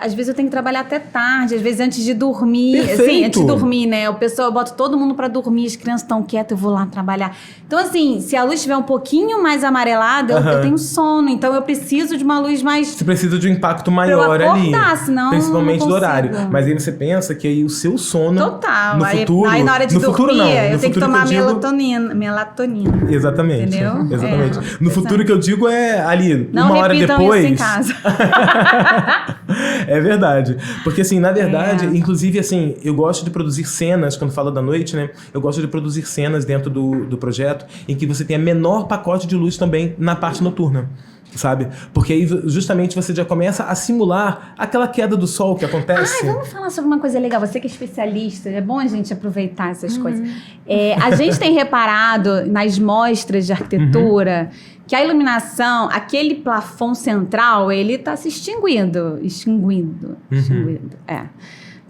às vezes eu tenho que trabalhar até tarde, às vezes antes de dormir. Perfeito. Assim, antes de dormir, né? Eu boto todo mundo pra dormir, as crianças estão quietas, eu vou lá trabalhar. Então, assim, se a luz estiver um pouquinho mais amarelada, eu tenho sono. Então, eu preciso de uma luz mais... Você precisa de um impacto maior pra eu acordar, ali. senão Principalmente não do consigo. horário. Mas aí você pensa que aí o seu sono... Total. No futuro... Aí na hora de no dormir, futuro, não. eu No tenho que futuro tomar eu digo- melatonina. Exatamente. Entendeu? Exatamente. No Essa- futuro que eu digo é ali, Não uma hora repitam depois... isso em casa. É verdade. Porque, assim, na verdade, inclusive, assim, eu gosto de produzir cenas, quando falo da noite, né? Eu gosto de produzir cenas dentro do projeto em que você tenha menor pacote de luz também na parte noturna, sabe? Porque aí, justamente, você já começa a simular aquela queda do sol que acontece. Vamos falar sobre uma coisa legal. Você que é especialista, é bom a gente aproveitar essas coisas. A gente tem reparado nas mostras de arquitetura que a iluminação, aquele plafond central, ele está se extinguindo. Extinguindo.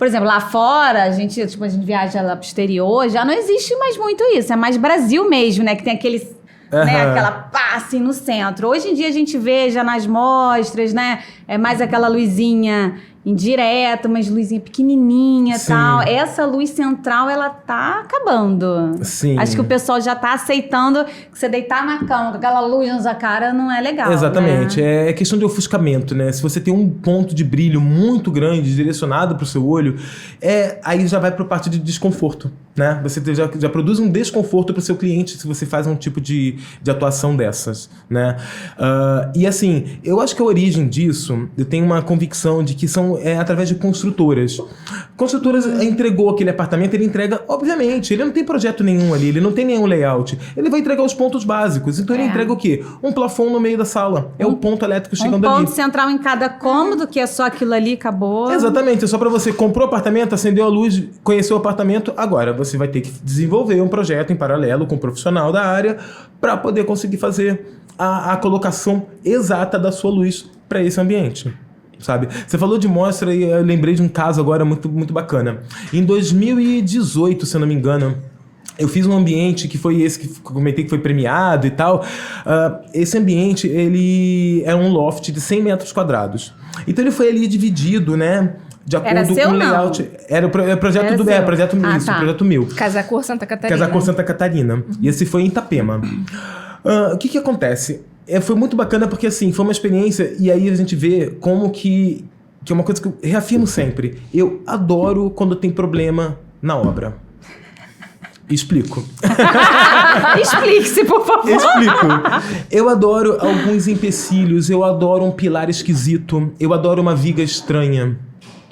Por exemplo, lá fora, a gente viaja lá pro exterior, já não existe mais muito isso. É mais Brasil mesmo, né? Que tem aqueles... Né, aquela pá, assim, no centro. Hoje em dia a gente vê já nas mostras, né? É mais aquela luzinha indireta, mas luzinha pequenininha e tal. Essa luz central, ela tá acabando. Sim. Acho que o pessoal já tá aceitando que você deitar na cama com aquela luz na sua cara não é legal. Exatamente. Né? É questão de ofuscamento, né? Se você tem um ponto de brilho muito grande direcionado pro seu olho, aí já vai pro parte de desconforto, né? Você já produz um desconforto pro seu cliente se você faz um tipo de atuação dessas, né? E assim, eu acho que a origem disso, eu tenho uma convicção de que são através de construtoras. Construtoras entregou aquele apartamento, ele entrega, obviamente, ele não tem projeto nenhum ali, ele não tem nenhum layout, ele vai entregar os pontos básicos, então ele entrega o quê? Um plafond no meio da sala, é o ponto elétrico chegando ali. Um ponto central em cada cômodo, que é só aquilo ali, acabou. Exatamente, é só para você comprou o apartamento, acendeu a luz, conheceu o apartamento, agora você vai ter que desenvolver um projeto em paralelo com um profissional da área para poder conseguir fazer a colocação exata da sua luz para esse ambiente. Sabe? Você falou de mostra e eu lembrei de um caso agora muito, muito bacana. Em 2018, se eu não me engano, eu fiz um ambiente que foi esse que comentei que foi premiado e tal. Esse ambiente, ele é um loft de 100 metros quadrados. Então ele foi ali dividido, né? De acordo com o layout. Não? Era o projeto do projeto projeto meu. Casa Cor Santa Catarina. Casa Cor Santa Catarina. E esse foi em Itapema. O que acontece? Foi muito bacana porque, assim, foi uma experiência e aí a gente vê como que é uma coisa que eu reafirmo sempre. Eu adoro quando tem problema na obra. Explico. Explique-se, por favor. Explico. Eu adoro alguns empecilhos, eu adoro um pilar esquisito, eu adoro uma viga estranha,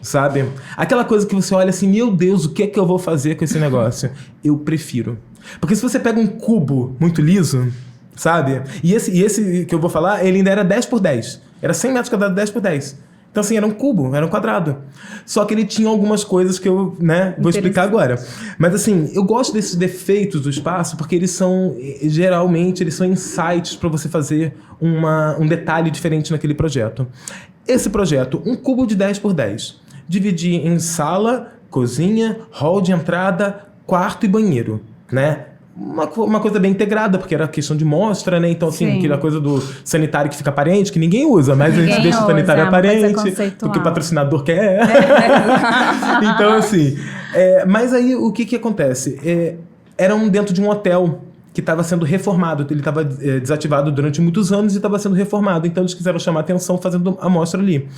sabe? Aquela coisa que você olha assim, meu Deus, o que é que eu vou fazer com esse negócio? Eu prefiro. Porque se você pega um cubo muito liso... Sabe? E esse que eu vou falar, ele ainda era 10 por 10. Era 100 metros quadrados, 10 por 10. Então, assim, era um cubo, era um quadrado. Só que ele tinha algumas coisas que eu, vou explicar agora. Mas, assim, eu gosto desses defeitos do espaço porque eles são, geralmente, eles são insights para você fazer um detalhe diferente naquele projeto. Esse projeto, um cubo de 10 por 10. Dividir em sala, cozinha, hall de entrada, quarto e banheiro, né? Uma coisa bem integrada, porque era questão de mostra, né? Então, assim, aquela coisa do sanitário que fica aparente, que ninguém usa, mas a gente deixa o sanitário aparente, porque o patrocinador quer. Então, assim... mas aí, o que acontece? Era dentro de um hotel que estava sendo reformado. Ele estava desativado durante muitos anos e estava sendo reformado. Então, eles quiseram chamar atenção fazendo a mostra ali.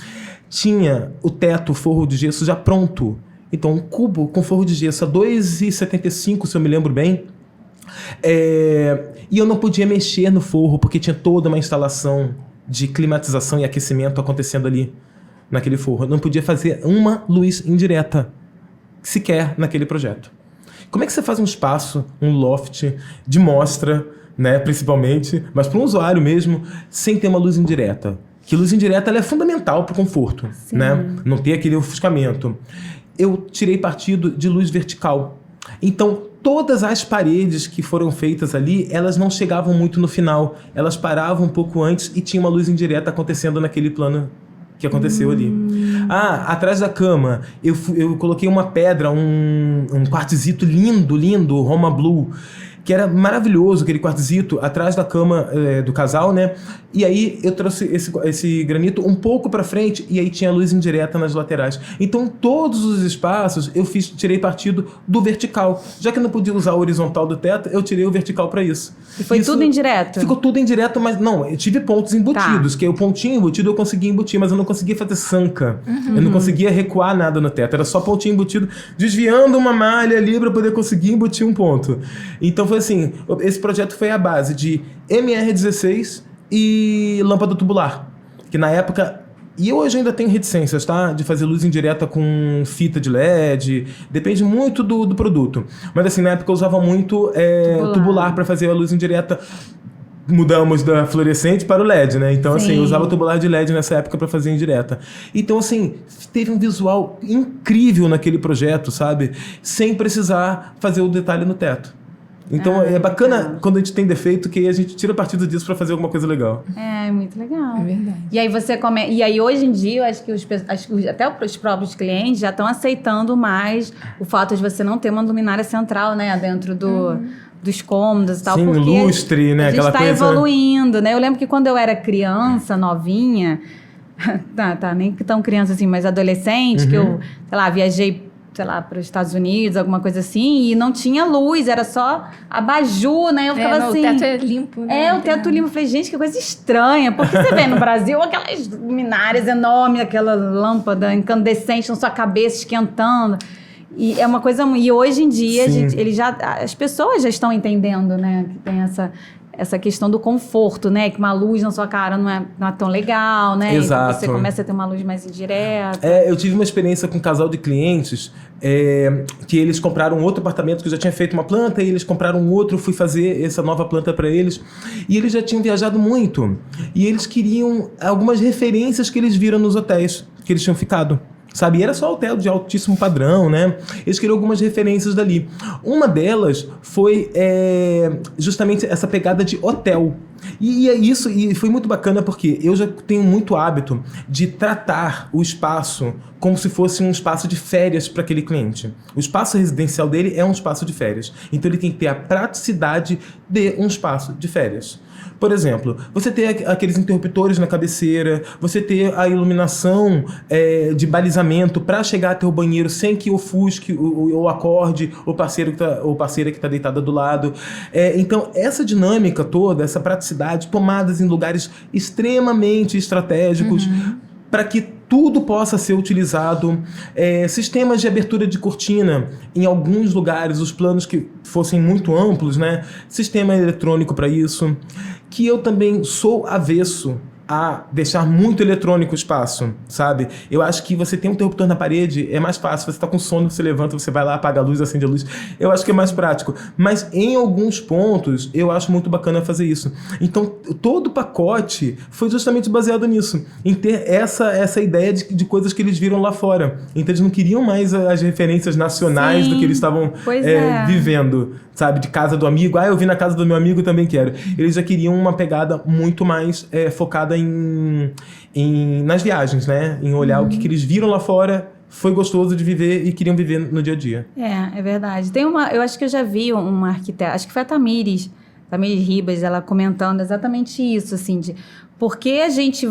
Tinha o teto, o forro de gesso já pronto. Então, um cubo com forro de gesso a 2,75, se eu me lembro bem. E eu não podia mexer no forro porque tinha toda uma instalação de climatização e aquecimento acontecendo ali naquele forro. Eu não podia fazer uma luz indireta sequer naquele projeto. Como é que você faz um espaço, um loft de mostra, né, principalmente, mas para um usuário mesmo, sem ter uma luz indireta? Que luz indireta ela é fundamental para o conforto, né? Não ter aquele ofuscamento. Eu tirei partido de luz vertical. Então, todas as paredes que foram feitas ali, elas não chegavam muito no final. Elas paravam um pouco antes e tinha uma luz indireta acontecendo naquele plano que aconteceu ali. Atrás da cama, eu coloquei uma pedra, um quartzito lindo, Roma Blue, que era maravilhoso, aquele quartzito atrás da cama do casal, né? E aí eu trouxe esse granito um pouco para frente e aí tinha luz indireta nas laterais. Então, todos os espaços eu tirei partido do vertical. Já que eu não podia usar o horizontal do teto, eu tirei o vertical para isso. E foi tudo indireto? Ficou tudo indireto, mas não, eu tive pontos embutidos, que o pontinho embutido eu conseguia embutir, mas eu não conseguia fazer sanca. Eu não conseguia recuar nada no teto, era só pontinho embutido, desviando uma malha ali para poder conseguir embutir um ponto. Então foi assim, esse projeto foi a base de MR16 e lâmpada tubular, que na época, e eu hoje ainda tenho reticências, tá? De fazer luz indireta com fita de LED, depende muito do produto. Mas assim, na época eu usava muito tubular para fazer a luz indireta. Mudamos da fluorescente para o LED, né? Então, assim, eu usava tubular de LED nessa época para fazer indireta. Então, assim, teve um visual incrível naquele projeto, sabe? Sem precisar fazer o detalhe no teto. Então é bacana quando a gente tem defeito, que a gente tira partido disso pra fazer alguma coisa legal. É, muito legal. É verdade. E aí e aí hoje em dia, eu acho que até os próprios clientes já estão aceitando mais o fato de você não ter uma luminária central, né, dentro dos cômodos e tal. Sim, porque lustre, né? A gente Aquela tá coisa... evoluindo, né? Eu lembro que quando eu era criança, novinha, nem tão criança assim, mas adolescente, que eu, sei lá, viajei, sei lá, para os Estados Unidos, alguma coisa assim, e não tinha luz, era só abajur, né? Eu ficava assim... O teto é limpo, né? O teto limpo. Eu falei, gente, que coisa estranha. Porque você vê no Brasil aquelas luminárias enormes, aquela lâmpada incandescente na sua cabeça, esquentando. E é uma coisa... E hoje em dia, as pessoas já estão entendendo, né? Que tem essa questão do conforto, né? Que uma luz na sua cara não é tão legal, né? Exato. Então você começa a ter uma luz mais indireta. Eu tive uma experiência com um casal de clientes que eles compraram outro apartamento, que eu já tinha feito uma planta, e eles compraram um outro, fui fazer essa nova planta para eles. E eles já tinham viajado muito. E eles queriam algumas referências que eles viram nos hotéis que eles tinham ficado. Sabe? E era só hotel de altíssimo padrão, né? Eles queriam algumas referências dali. Uma delas foi justamente essa pegada de hotel. E é isso, e foi muito bacana porque eu já tenho muito hábito de tratar o espaço como se fosse um espaço de férias para aquele cliente. O espaço residencial dele é um espaço de férias. Então ele tem que ter a praticidade de um espaço de férias. Por exemplo, você ter aqueles interruptores na cabeceira, você ter a iluminação de balizamento para chegar até o banheiro sem que ofusque ou acorde o parceiro ou parceira que está deitada do lado. Então, essa dinâmica toda, essa praticidade, tomadas em lugares extremamente estratégicos, para que tudo possa ser utilizado. Sistemas de abertura de cortina, em alguns lugares, os planos que fossem muito amplos, né? Sistema eletrônico para isso. Que eu também sou avesso a deixar muito eletrônico o espaço, sabe? Eu acho que você tem um interruptor na parede, é mais fácil. Você tá com sono, você levanta, você vai lá, apaga a luz, acende a luz. Eu acho que é mais prático. Mas em alguns pontos, eu acho muito bacana fazer isso. Então, todo o pacote foi justamente baseado nisso. Em ter essa ideia de coisas que eles viram lá fora. Então, eles não queriam mais as referências nacionais do que eles estavam vivendo, sabe? De casa do amigo. Eu vi na casa do meu amigo, também quero. Eles já queriam uma pegada muito mais focada nas viagens, né? Em olhar o que eles viram lá fora, foi gostoso de viver e queriam viver no dia a dia. É verdade. Eu acho que eu já vi uma arquiteta, acho que foi a Tamires Ribas, ela comentando exatamente isso, assim, porque a gente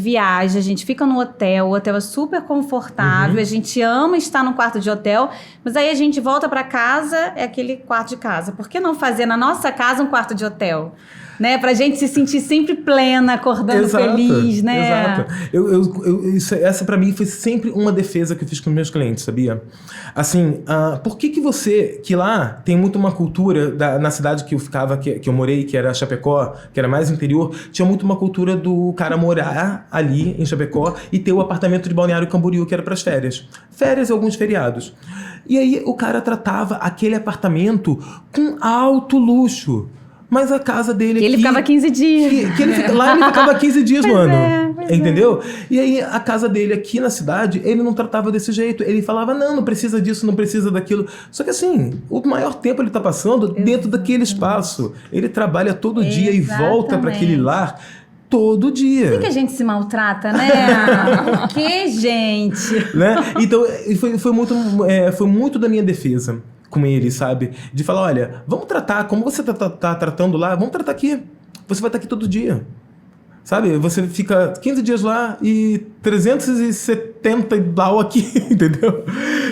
viaja, a gente fica no hotel, o hotel é super confortável, a gente ama estar no quarto de hotel, mas aí a gente volta para casa, é aquele quarto de casa. Por que não fazer na nossa casa um quarto de hotel? Né? Pra gente se sentir sempre plena, acordando feliz, né? Exato. Essa pra mim foi sempre uma defesa que eu fiz com meus clientes, sabia? Assim, por que você, que lá tem muito uma cultura, na cidade que eu ficava, que eu morei, que era Chapecó, que era mais interior, tinha muito uma cultura do cara morar ali em Chapecó e ter o apartamento de Balneário Camboriú, que era pras férias. Férias e alguns feriados. E aí o cara tratava aquele apartamento com alto luxo. Mas a casa dele ele ficava 15 dias. Lá ele ficava 15 dias no ano. Entendeu? É. E aí a casa dele aqui na cidade, ele não tratava desse jeito. Ele falava, não precisa disso, não precisa daquilo. Só que assim, o maior tempo ele tá passando dentro daquele espaço. Ele trabalha todo dia e volta para aquele lar todo dia. Por que a gente se maltrata, né? Por que, gente? Né? Então, foi muito da minha defesa com ele, sabe? De falar, olha, vamos tratar, como você tá tratando lá, vamos tratar aqui. Você vai estar aqui todo dia. Sabe? Você fica 15 dias lá e 370 blau aqui, entendeu?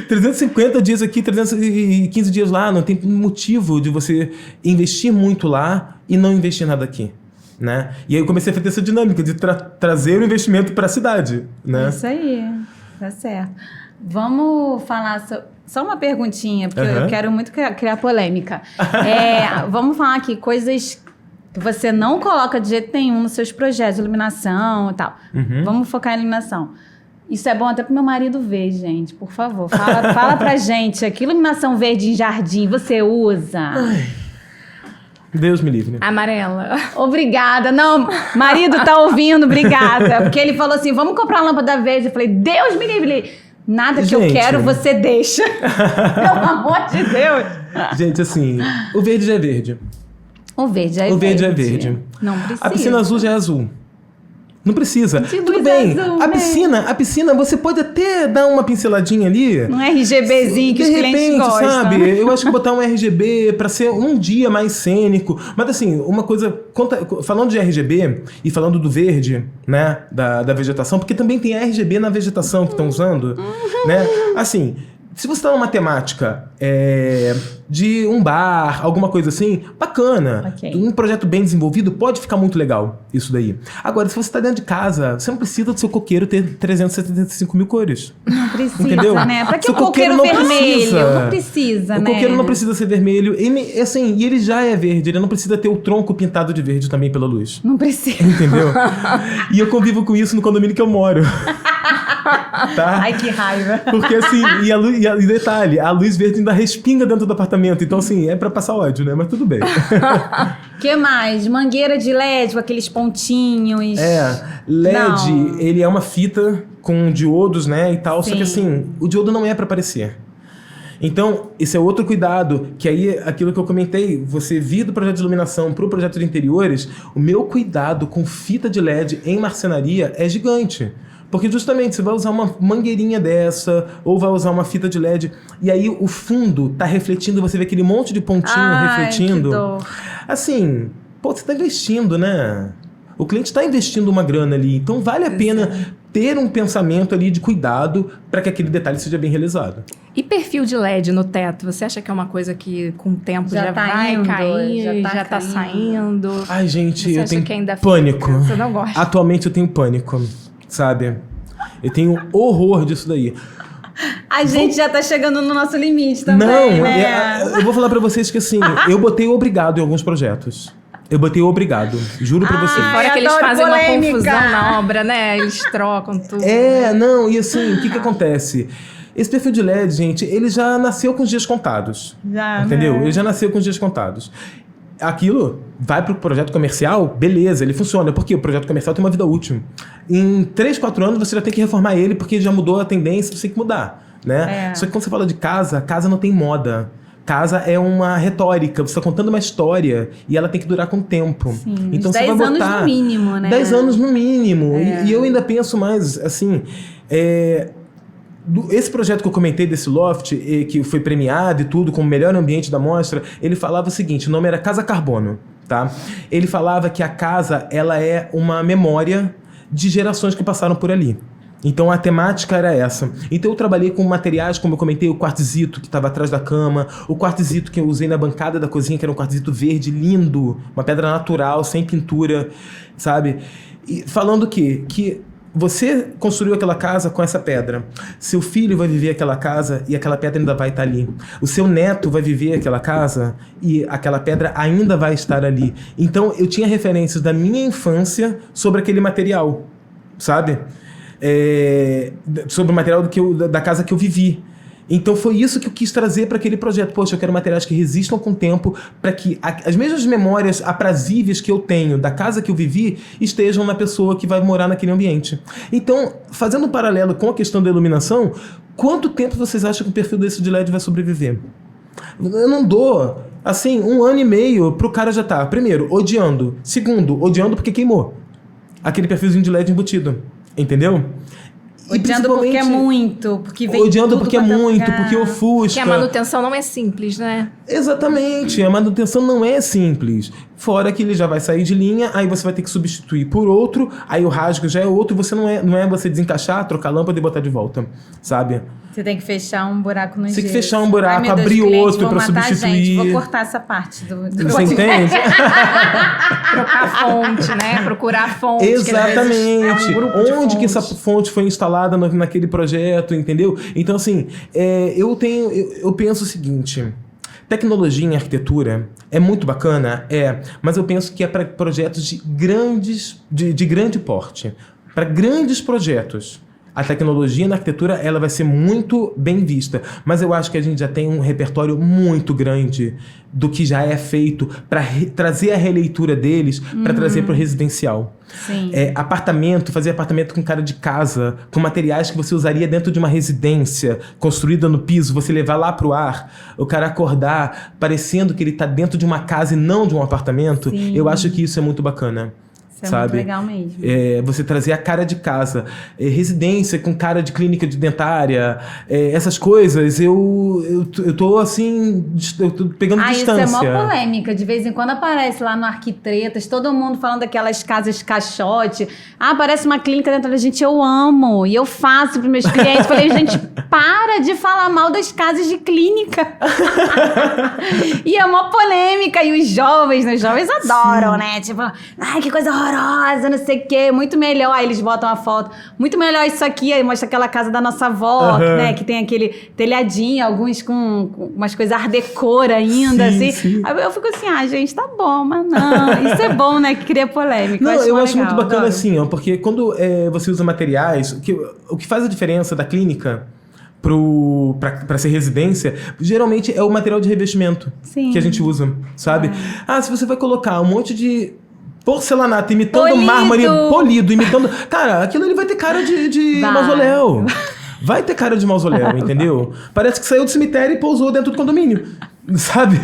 350 dias aqui, 315 dias lá. Não tem motivo de você investir muito lá e não investir nada aqui, né? E aí eu comecei a fazer essa dinâmica de trazer o investimento para a cidade, né? Isso aí, tá certo. Vamos falar só uma perguntinha, porque eu quero muito criar polêmica. Vamos falar aqui coisas que você não coloca de jeito nenhum nos seus projetos de iluminação e tal. Vamos focar em iluminação. Isso é bom até pro meu marido ver, gente. Por favor, fala pra gente. Que iluminação verde em jardim você usa? Ai, Deus me livre. Amarela. Obrigada. Não, marido tá ouvindo, obrigada. Porque ele falou assim, vamos comprar uma lâmpada verde. Eu falei, Deus me livre. Nada que eu quero você deixa. Pelo amor de Deus. Gente, assim, o verde já é verde. O verde é verde. O verde é verde. Não precisa. A piscina azul já é azul. Não precisa. De Tudo luz bem. azul, A piscina, você pode até dar uma pinceladinha ali. Um RGBzinho que os clientes gostam. Sabe? Eu acho que botar um RGB pra ser um dia mais cênico. Mas assim, uma coisa... Falando de RGB e falando do verde, né? Da vegetação, porque também tem RGB na vegetação que estão usando, né? Assim... Se você está numa temática de um bar, alguma coisa assim, bacana. Okay. Um projeto bem desenvolvido pode ficar muito legal, isso daí. Agora, se você está dentro de casa, você não precisa do seu coqueiro ter 375 mil cores. Não precisa, entendeu? Né? Pra que seu o coqueiro vermelho? Precisa. Não precisa, né? O coqueiro não precisa ser vermelho. E ele já é verde, ele não precisa ter o tronco pintado de verde também pela luz. Não precisa. Entendeu? E eu convivo com isso no condomínio que eu moro. Tá? Ai, que raiva. Porque assim, e detalhe, a luz verde ainda respinga dentro do apartamento. Então, assim, é pra passar ódio, né? Mas tudo bem. Que mais? Mangueira de LED com aqueles pontinhos. LED, não. Ele é uma fita com diodos, né? E tal. Sim. Só que assim, o diodo não é pra aparecer. Então, esse é outro cuidado, que aí, aquilo que eu comentei, você vir do projeto de iluminação para o projeto de interiores, o meu cuidado com fita de LED em marcenaria é gigante. Porque justamente você vai usar uma mangueirinha dessa, ou vai usar uma fita de LED, e aí o fundo tá refletindo, você vê aquele monte de pontinho refletindo. Que dor. Assim, pô, você tá investindo, né? O cliente está investindo uma grana ali, então vale a pena ter um pensamento ali de cuidado para que aquele detalhe seja bem realizado. E perfil de LED no teto? Você acha que é uma coisa que com o tempo já tá vai indo, cair, já tá caindo. saindo? Ai, gente, Você eu acha tenho que ainda pânico. fica? Você não gosta? Atualmente eu tenho pânico, sabe? Eu tenho horror disso daí. A gente já tá chegando no nosso limite também, Não, né? eu vou falar pra vocês que assim, eu botei obrigado em alguns projetos. Eu botei obrigado, juro pra vocês. Fora que eles adoro fazem polêmica. uma confusão na obra, né? Eles trocam tudo. Não, e assim, o que acontece? Esse perfil de LED, gente, ele já nasceu com os dias contados. Já, entendeu? né? Ele já nasceu com os dias contados. Aquilo vai pro projeto comercial, beleza, ele funciona. Porque o projeto comercial tem uma vida útil. Em 3, 4 anos você já tem que reformar ele, porque já mudou a tendência, você tem que mudar, né? Só que quando você fala de casa não tem moda. Casa é uma retórica, você está contando uma história e ela tem que durar com o tempo. Sim, então 10 você vai botar anos no mínimo, né? 10 anos no mínimo. E eu ainda penso mais, assim... Esse projeto que eu comentei desse loft, que foi premiado e tudo, como melhor ambiente da mostra, ele falava o seguinte, o nome era Casa Carbono, tá? Ele falava que a casa, ela é uma memória de gerações que passaram por ali. Então a temática era essa. Então eu trabalhei com materiais, como eu comentei, o quartzito que estava atrás da cama, o quartzito que eu usei na bancada da cozinha, que era um quartzito verde lindo, uma pedra natural, sem pintura, sabe? E falando o quê? Que você construiu aquela casa com essa pedra. Seu filho vai viver aquela casa e aquela pedra ainda vai estar ali. O seu neto vai viver aquela casa e aquela pedra ainda vai estar ali. Então eu tinha referências da minha infância sobre aquele material, sabe? Sobre o material da casa que eu vivi. Então foi isso que eu quis trazer para aquele projeto. Poxa, eu quero materiais que resistam com o tempo para que as mesmas memórias aprazíveis que eu tenho da casa que eu vivi estejam na pessoa que vai morar naquele ambiente. Então, fazendo um paralelo com a questão da iluminação, quanto tempo vocês acham que o perfil desse de LED vai sobreviver? Eu não dou, assim, 1 ano e meio pro cara já tá, primeiro, odiando. Segundo, odiando porque queimou aquele perfilzinho de LED embutido. Entendeu? Odiando porque é muito, porque vem odiando porque é muito, lugar. porque ofusca. Que a manutenção não é simples, né? Exatamente, a manutenção não é simples. Fora que ele já vai sair de linha, aí você vai ter que substituir por outro, aí o rasgo já é outro, você não é você desencaixar, trocar a lâmpada e botar de volta, sabe? Você tem que fechar um buraco no gesso. Tem que fechar um buraco, Ai, meu Deus, abrir cliente, outro para substituir. Gente, vou cortar essa parte do Você entende? Trocar a fonte, né? Procurar a fonte. Exatamente. Que é um grupo de Onde que fontes. essa fonte foi instalada naquele projeto, entendeu? Então, assim, eu penso o seguinte... Tecnologia em arquitetura é muito bacana, mas eu penso que é para projetos de grande porte. Para grandes projetos. a tecnologia na arquitetura ela vai ser muito bem vista. Mas eu acho que a gente já tem um repertório muito grande do que já é feito para trazer a releitura deles para trazer para o residencial. Sim. Fazer apartamento com cara de casa, com materiais que você usaria dentro de uma residência construída no piso, você levar lá pro ar, o cara acordar parecendo que ele tá dentro de uma casa e não de um apartamento. Sim. Eu acho que isso é muito bacana. Isso é sabe? muito legal mesmo. Você trazer a cara de casa, residência com cara de clínica de dentária, essas coisas, eu tô assim, eu tô pegando distância. Isso é mó polêmica. De vez em quando aparece lá no Arquitretas, todo mundo falando daquelas casas caixote. Parece uma clínica dentro da gente, eu amo. E eu faço pros meus clientes. Falei, gente, para de falar mal das casas de clínica. E é mó polêmica. E os jovens adoram, né? Tipo, ai, que coisa horrorosa, não sei o quê. Muito melhor. Aí eles botam a foto. Muito melhor isso aqui. Aí mostra aquela casa da nossa avó, né? Que tem aquele telhadinho, alguns com umas coisas art decor ainda, Sim, assim. sim. Aí eu fico assim, gente, tá bom, mas não. Isso é bom, né? Que cria polêmica. Não, eu acho legal, muito bacana adoro. assim, ó, porque quando você usa materiais, o que faz a diferença da clínica para ser residência, geralmente é o material de revestimento Sim. que a gente usa, sabe? Se você vai colocar um monte de porcelanato imitando Polido. mármore polido, imitando... Cara, aquilo ali vai ter cara de Vai. mausoléu. Vai ter cara de mausoléu, entendeu? Parece que saiu do cemitério e pousou dentro do condomínio. Sabe?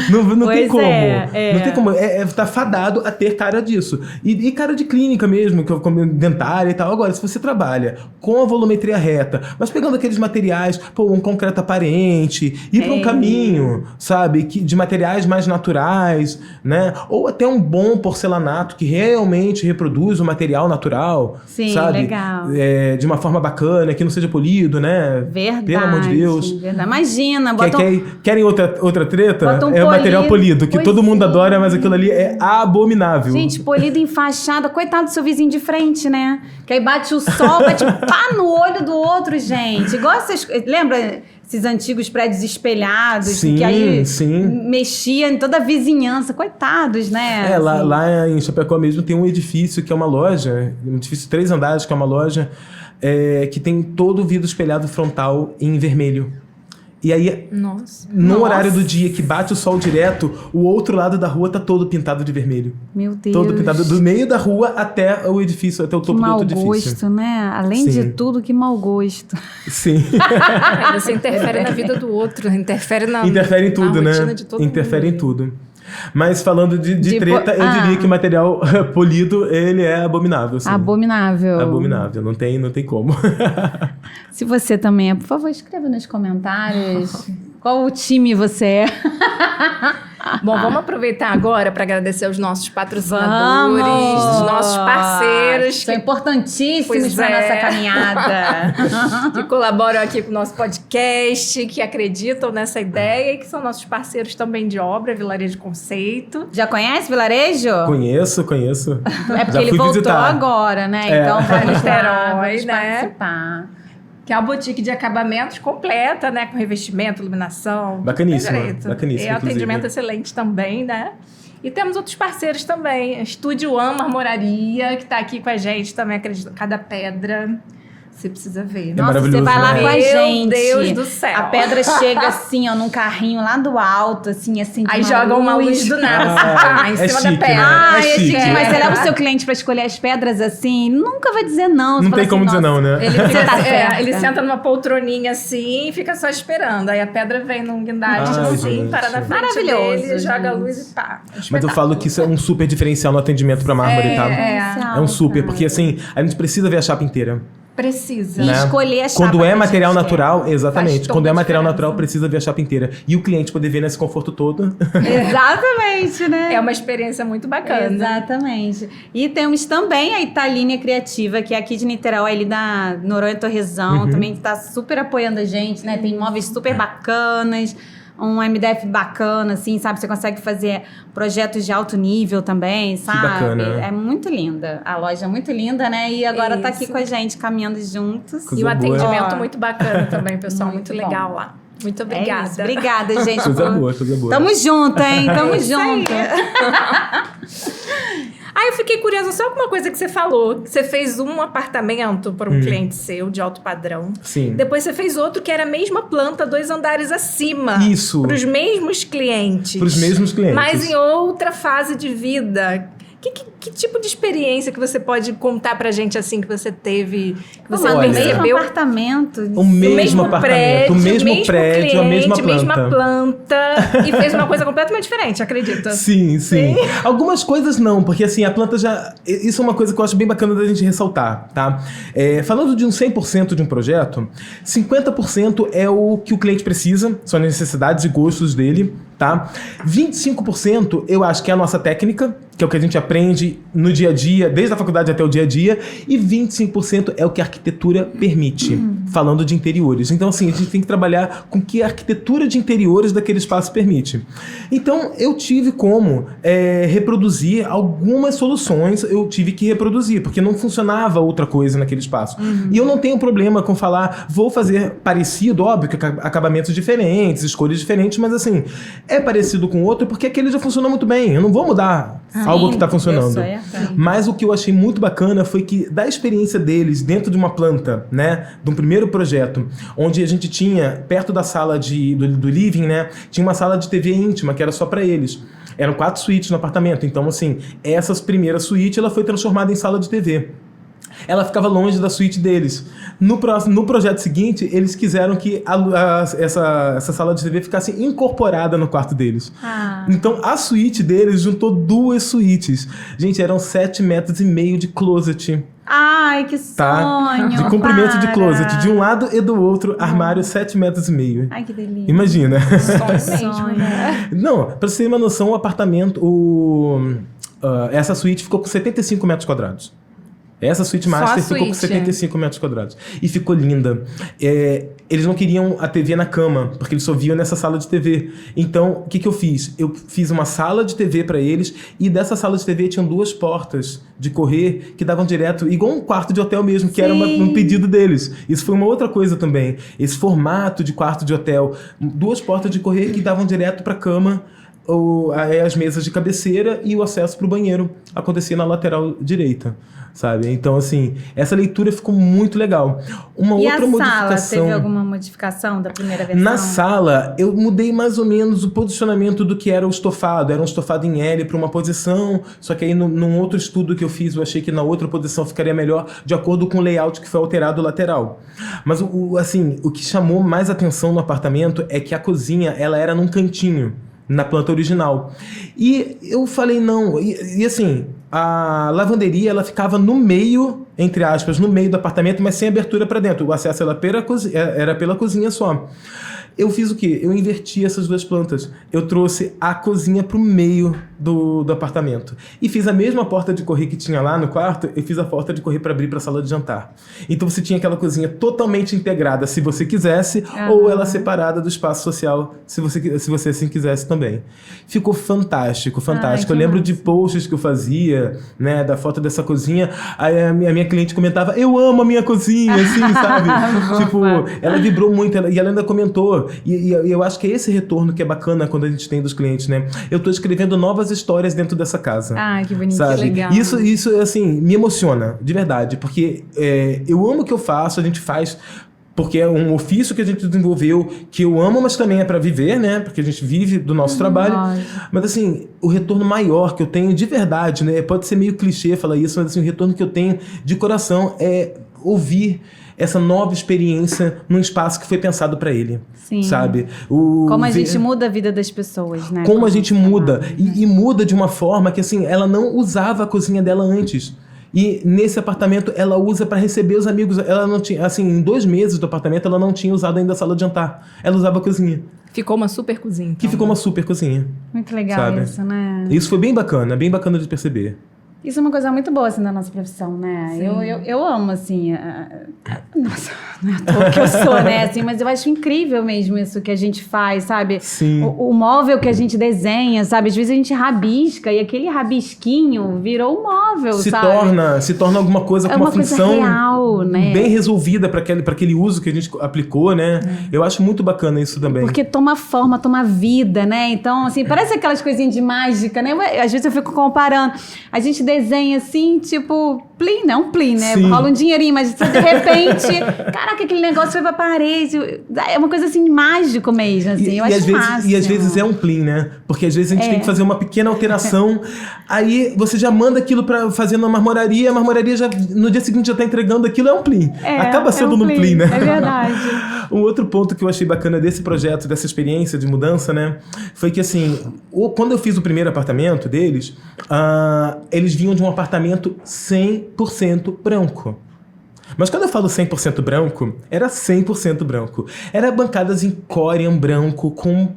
Não tem Pois como. é. Não tem como. Tá fadado a ter cara disso. E cara de clínica mesmo, como dentária e tal. Agora, se você trabalha com a volumetria reta, mas pegando aqueles materiais, um concreto aparente, ir para um caminho, sabe? De materiais mais naturais, né? Ou até um bom porcelanato que realmente reproduz o material natural. Sim, sabe? legal. De uma forma bacana, que não seja polido, né? Verdade. Pelo amor de Deus. Verdade. Imagina, bota Querem outra treta? Bota um É o material polido, que Pois todo mundo sim. adora, mas aquilo ali é abominável. Gente, polido em fachada. Coitado do seu vizinho de frente, né? Que aí bate o sol, bate pá no olho do outro, gente. Igual essas... Lembra esses antigos prédios espelhados? Sim, que aí sim. mexia em toda a vizinhança. Coitados, né? Lá em Chapecó mesmo tem um edifício que é uma loja, um edifício de 3 andares que é uma loja, que tem todo o vidro espelhado frontal em vermelho. E aí, no horário do dia que bate o sol direto, o outro lado da rua tá todo pintado de vermelho. Meu Deus. Todo pintado, do meio da rua até o edifício, até o topo do outro edifício. Que mau gosto, né? Além de Sim. tudo, que mau gosto. Sim. Você interfere na vida do outro, interfere Interfere em tudo, na né? rotina de todo Interfere mundo. em tudo. Mas falando de treta, eu diria que o material polido, ele é abominável. Assim. Abominável. Abominável, não tem como. Se você também é, por favor, escreva nos comentários qual o time você é. Bom, vamos aproveitar agora para agradecer aos nossos patrocinadores, os nossos parceiros São importantíssimos Pois para é. nossa caminhada. que colaboram aqui com o nosso podcast, que acreditam nessa ideia e que são nossos parceiros também de obra, Vilarejo Conceito. Já conhece Vilarejo? Conheço. É porque Já ele fui voltou visitar. agora, né? É. Então vamos lá, Niterói, vamos né? participar. Que é uma boutique de acabamentos completa, né? Com revestimento, iluminação. Bacaníssima, tem direito. bacaníssima, E atendimento inclusive. excelente também, né? E temos outros parceiros também. Estúdio One Marmoraria, que está aqui com a gente também, acredito. Cada pedra, você precisa ver. Nossa, maravilhoso, você vai lá né? com a Meu gente. Deus do céu. A pedra chega assim, ó, num carrinho lá do alto, assim, de Aí joga uma luz do nada, em é cima chique, da pedra. né? Ai, É é chique, chique. mas você leva o seu cliente pra escolher as pedras assim, nunca vai dizer não. Você Não fala tem como assim, dizer não, "Nossa, né? Ele, Você fica, tá certa. ele senta numa poltroninha assim e fica só esperando. Aí a pedra vem num guindaste Ai, assim, gente. para na frente Maravilhoso, dele, joga a gente. luz e pá. Mas eu falo que isso é um super diferencial no atendimento pra mármore, tá? É. É um super, porque assim, a gente precisa ver a chapa inteira. Precisa. E né? escolher a chapa Quando que é a material gente natural, Faz exatamente. toda Quando é a material diferença. natural, precisa ver a chapa inteira. E o cliente poder ver nesse conforto todo. Exatamente, né? É uma experiência muito bacana. Exatamente. E temos também a Italínia Criativa, que é aqui de Niterói, ali da Noronha Torrezão, também está super apoiando a gente, né? Tem imóveis super bacanas, um MDF bacana, assim, sabe? Você consegue fazer projetos de alto nível também, sabe? bacana. É muito linda. A loja é muito linda, né? E agora tá aqui Isso. com a gente, caminhando juntos. Coisa E o boa. atendimento Ó. muito bacana também, pessoal. Muito, Muito bom. legal lá. Muito É obrigada. isso. Obrigada, gente. Coisa boa, coisa boa. Tamo junto, hein? Tamo junto. Aí eu fiquei curiosa, só com uma coisa que você falou. Você fez um apartamento para um cliente seu, de alto padrão. Sim. Depois você fez outro que era a mesma planta, 2 andares acima. Isso. Para os mesmos clientes. Para os mesmos clientes. Mas em outra fase de vida. Que tipo de experiência que você pode contar pra gente, assim, que você teve, que você Olha, percebeu? apartamento. O mesmo apartamento, o mesmo prédio, a mesma planta. Mesma planta, e fez uma coisa completamente diferente, acredita? Sim. Algumas coisas não, porque assim, a planta já... Isso é uma coisa que eu acho bem bacana da gente ressaltar, tá? Falando de um 100% de um projeto, 50% é o que o cliente precisa, são as necessidades e gostos dele, tá? 25% eu acho que é a nossa técnica, que é o que a gente aprende no dia a dia, desde a faculdade até o dia a dia, e 25% é o que a arquitetura permite, falando de interiores. Então, assim, a gente tem que trabalhar com o que a arquitetura de interiores daquele espaço permite. Então, eu tive como reproduzir algumas soluções, eu tive que reproduzir, porque não funcionava outra coisa naquele espaço. E eu não tenho problema com falar, vou fazer parecido, óbvio que acabamentos diferentes, escolhas diferentes, mas assim, é parecido com o outro porque aquele já funcionou muito bem. Eu não vou mudar algo que está funcionando. Mas o que eu achei muito bacana foi que, da experiência deles dentro de uma planta, né, de um primeiro projeto, onde a gente tinha, perto da sala do living, né, tinha uma sala de TV íntima, que era só para eles. Eram 4 suítes no apartamento. Então, assim, essa primeira suíte, ela foi transformada em sala de TV. Ela ficava longe da suíte deles. No projeto seguinte, eles quiseram que essa sala de TV ficasse incorporada no quarto deles. Então, a suíte deles juntou 2 suítes. Gente, eram 7,5 metros de closet. Ai, que sonho! De comprimento de closet. De um lado e do outro, armário 7,5 metros. Ai, que delícia. Imagina. Sonho. Não, pra você ter uma noção, o apartamento... essa suíte ficou com 75 metros quadrados. Essa suíte master ficou com 75 metros quadrados. E ficou linda. Eles não queriam a TV na cama, porque eles só viam nessa sala de TV. Então, o que eu fiz? Eu fiz uma sala de TV para eles, e dessa sala de TV tinham 2 portas de correr que davam direto, igual um quarto de hotel mesmo, que era um pedido deles. Isso foi uma outra coisa também. Esse formato de quarto de hotel. 2 portas de correr que davam direto para a cama, as mesas de cabeceira, e o acesso para o banheiro acontecia na lateral direita, sabe? Então, assim, essa leitura ficou muito legal. Uma e outra a modificação... sala, teve alguma modificação da primeira versão? Na sala, eu mudei mais ou menos o posicionamento do que era o estofado. Era um estofado em L para uma posição, só que aí num outro estudo que eu fiz, eu achei que na outra posição ficaria melhor, de acordo com o layout que foi alterado lateral. Mas, o que chamou mais atenção no apartamento é que a cozinha, ela era num cantinho, na planta original. E eu falei, não... E assim, a lavanderia, ela ficava no meio, entre aspas, no meio do apartamento, mas sem abertura para dentro. O acesso era pela cozinha só. Eu fiz o quê? Eu inverti essas 2 plantas. Eu trouxe a cozinha pro meio do apartamento. E fiz a mesma porta de correr que tinha lá no quarto, eu fiz a porta de correr para abrir para a sala de jantar. Então você tinha aquela cozinha totalmente integrada, se você quisesse, ou ela separada do espaço social, se você assim quisesse também. Ficou fantástico, fantástico. Eu lembro de posts que eu fazia, né, da foto dessa cozinha, aí a minha cliente comentava, eu amo a minha cozinha, assim, sabe? Tipo, ela vibrou muito, e ela ainda comentou. E eu acho que é esse retorno que é bacana quando a gente tem dos clientes, né? Eu tô escrevendo novas histórias dentro dessa casa. Que bonito, sabe? Que legal. Isso, assim, me emociona, de verdade. Porque eu amo o que eu faço, a gente faz... Porque é um ofício que a gente desenvolveu, que eu amo, mas também é para viver, né? Porque a gente vive do nosso trabalho. Mas, assim, o retorno maior que eu tenho de verdade, né? Pode ser meio clichê falar isso, mas, assim, o retorno que eu tenho de coração é ouvir essa nova experiência num espaço que foi pensado para ele. Sim. Sabe? Como a gente muda a vida das pessoas, né? Como a gente muda. E muda de uma forma que, assim, ela não usava a cozinha dela antes. E nesse apartamento ela usa para receber os amigos. Ela não tinha, assim, em 2 meses do apartamento ela não tinha usado ainda a sala de jantar. Ela usava a cozinha. Ficou uma super cozinha. Então, que ficou uma super cozinha. Muito legal, sabe? Isso, né? Isso foi bem bacana de perceber. Isso é uma coisa muito boa, assim, da nossa profissão, né? Eu amo, assim... Nossa, não é à toa que eu sou, né? Assim, mas eu acho incrível mesmo isso que a gente faz, sabe? Sim. O móvel que a gente desenha, sabe? Às vezes a gente rabisca e aquele rabisquinho virou um móvel, sabe? Se torna alguma coisa com uma função coisa real, né? bem resolvida para aquele uso que a gente aplicou, né? Eu acho muito bacana isso também. Porque toma forma, toma vida, né? Então, assim, parece aquelas coisinhas de mágica, né? Às vezes eu fico comparando. A gente desenha assim, tipo, plim, não plim, né? Sim. Rola um dinheirinho, mas de repente, caraca, aquele negócio foi pra parede. É uma coisa assim, mágico mesmo, assim. Eu acho máximo. E às vezes é um plim, né? Porque às vezes a gente tem que fazer uma pequena alteração, aí você já manda aquilo pra fazer na marmoraria, a marmoraria já, no dia seguinte já tá entregando aquilo, é um plim. Acaba sendo um plim, né? É verdade. Um outro ponto que eu achei bacana desse projeto, dessa experiência de mudança, né? Foi que, assim, quando eu fiz o primeiro apartamento deles, eles vinham de um apartamento 100% branco. Mas quando eu falo 100% branco, era 100% branco. Era bancadas em corian branco, com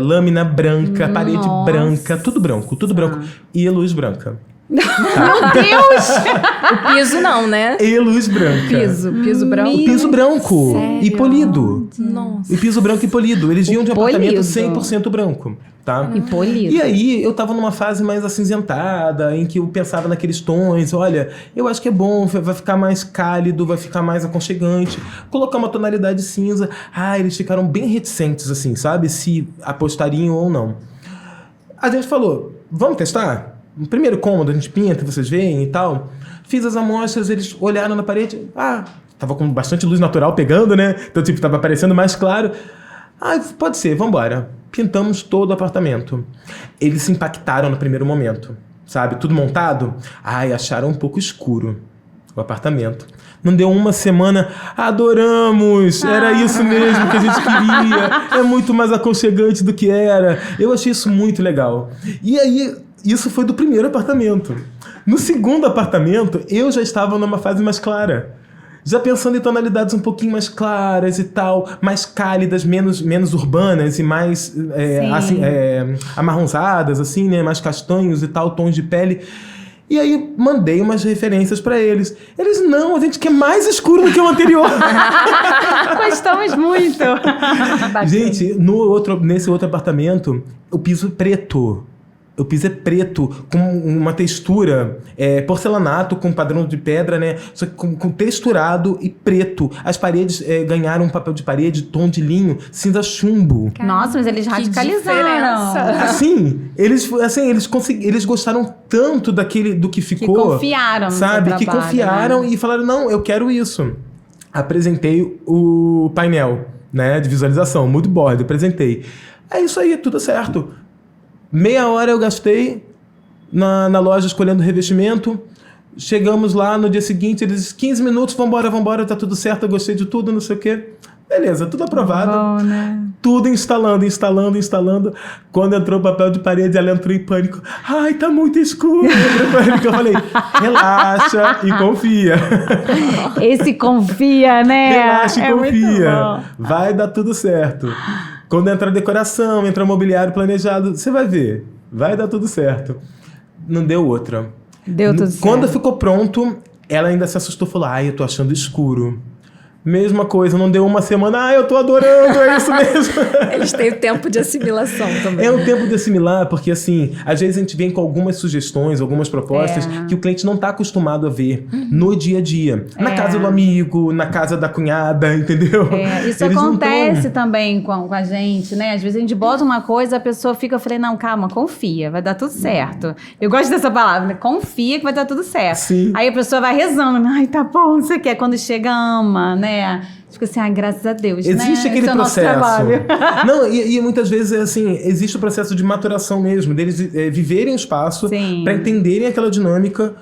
lâmina branca, parede branca, tudo branco. E luz branca. Meu Deus! O piso não, né? E luz branca. Piso branco. O piso branco e polido. Nossa. E piso branco e polido. Eles vinham de um apartamento polido. 100% branco, tá? E polido. E aí, eu tava numa fase mais acinzentada, em que eu pensava naqueles tons. Olha, eu acho que é bom, vai ficar mais cálido, vai ficar mais aconchegante. Colocar uma tonalidade cinza. Eles ficaram bem reticentes, assim, sabe? Se apostariam ou não. A gente falou, vamos testar? No primeiro cômodo, a gente pinta, vocês veem e tal. Fiz as amostras, eles olharam na parede. Tava com bastante luz natural pegando, né? Então, tipo, tava aparecendo mais claro. Pode ser, vambora. Pintamos todo o apartamento. Eles se impactaram no primeiro momento, sabe? Tudo montado. Acharam um pouco escuro o apartamento. Não deu uma semana, adoramos, era isso mesmo que a gente queria. É muito mais aconchegante do que era. Eu achei isso muito legal. E aí, isso foi do primeiro apartamento. No segundo apartamento, eu já estava numa fase mais clara. Já pensando em tonalidades um pouquinho mais claras e tal, mais cálidas, menos urbanas e mais amarronzadas, assim, né? Mais castanhos e tal, tons de pele. E aí, mandei umas referências pra eles. Eles, não, a gente quer mais escuro do que o anterior. Gostamos muito. Gente, nesse outro apartamento, o piso é preto. O piso é preto, com uma textura porcelanato, com padrão de pedra, né? Só que com texturado e preto. As paredes ganharam um papel de parede, tom de linho, cinza chumbo. Nossa, mas eles radicalizaram. Eles gostaram tanto do que ficou. Que confiaram no sabe? seu Que trabalho, confiaram, né? e falaram, não, eu quero isso. Apresentei o painel, né, de visualização, mood board, apresentei. É isso aí, tudo certo. Meia hora eu gastei na loja escolhendo revestimento. Chegamos lá no dia seguinte, eles 15 minutos, vambora, tá tudo certo, eu gostei de tudo, não sei o quê. Beleza, tudo aprovado. Bom, né? Tudo instalando. Quando entrou o papel de parede, ela entrou em pânico. Tá muito escuro. Eu falei, relaxa e confia. Esse confia, né? Relaxa e confia. Muito bom. Vai dar tudo certo. Quando entra a decoração, entra mobiliário planejado, você vai ver. Vai dar tudo certo. Não deu outra. Deu tudo certo. Quando ficou pronto, ela ainda se assustou e falou, eu tô achando escuro. Mesma coisa, não deu uma semana, eu tô adorando, é isso mesmo. Eles têm o tempo de assimilação também. É um tempo de assimilar, porque assim, às vezes a gente vem com algumas sugestões, algumas propostas que o cliente não tá acostumado a ver no dia a dia. Na casa do amigo, na casa da cunhada, entendeu? Isso Eles acontece também com a gente, né? Às vezes a gente bota uma coisa, a pessoa fica, eu falei, não, calma, confia, vai dar tudo certo. Eu gosto dessa palavra, né? Confia que vai dar tudo certo. Sim. Aí a pessoa vai rezando, tá bom, não sei o que. Quando chega, ama, né? Fica assim, graças a Deus, existe né? aquele Esse processo. É o nosso trabalho. Não, e muitas vezes assim, existe o processo de maturação mesmo, deles viverem o espaço para entenderem aquela dinâmica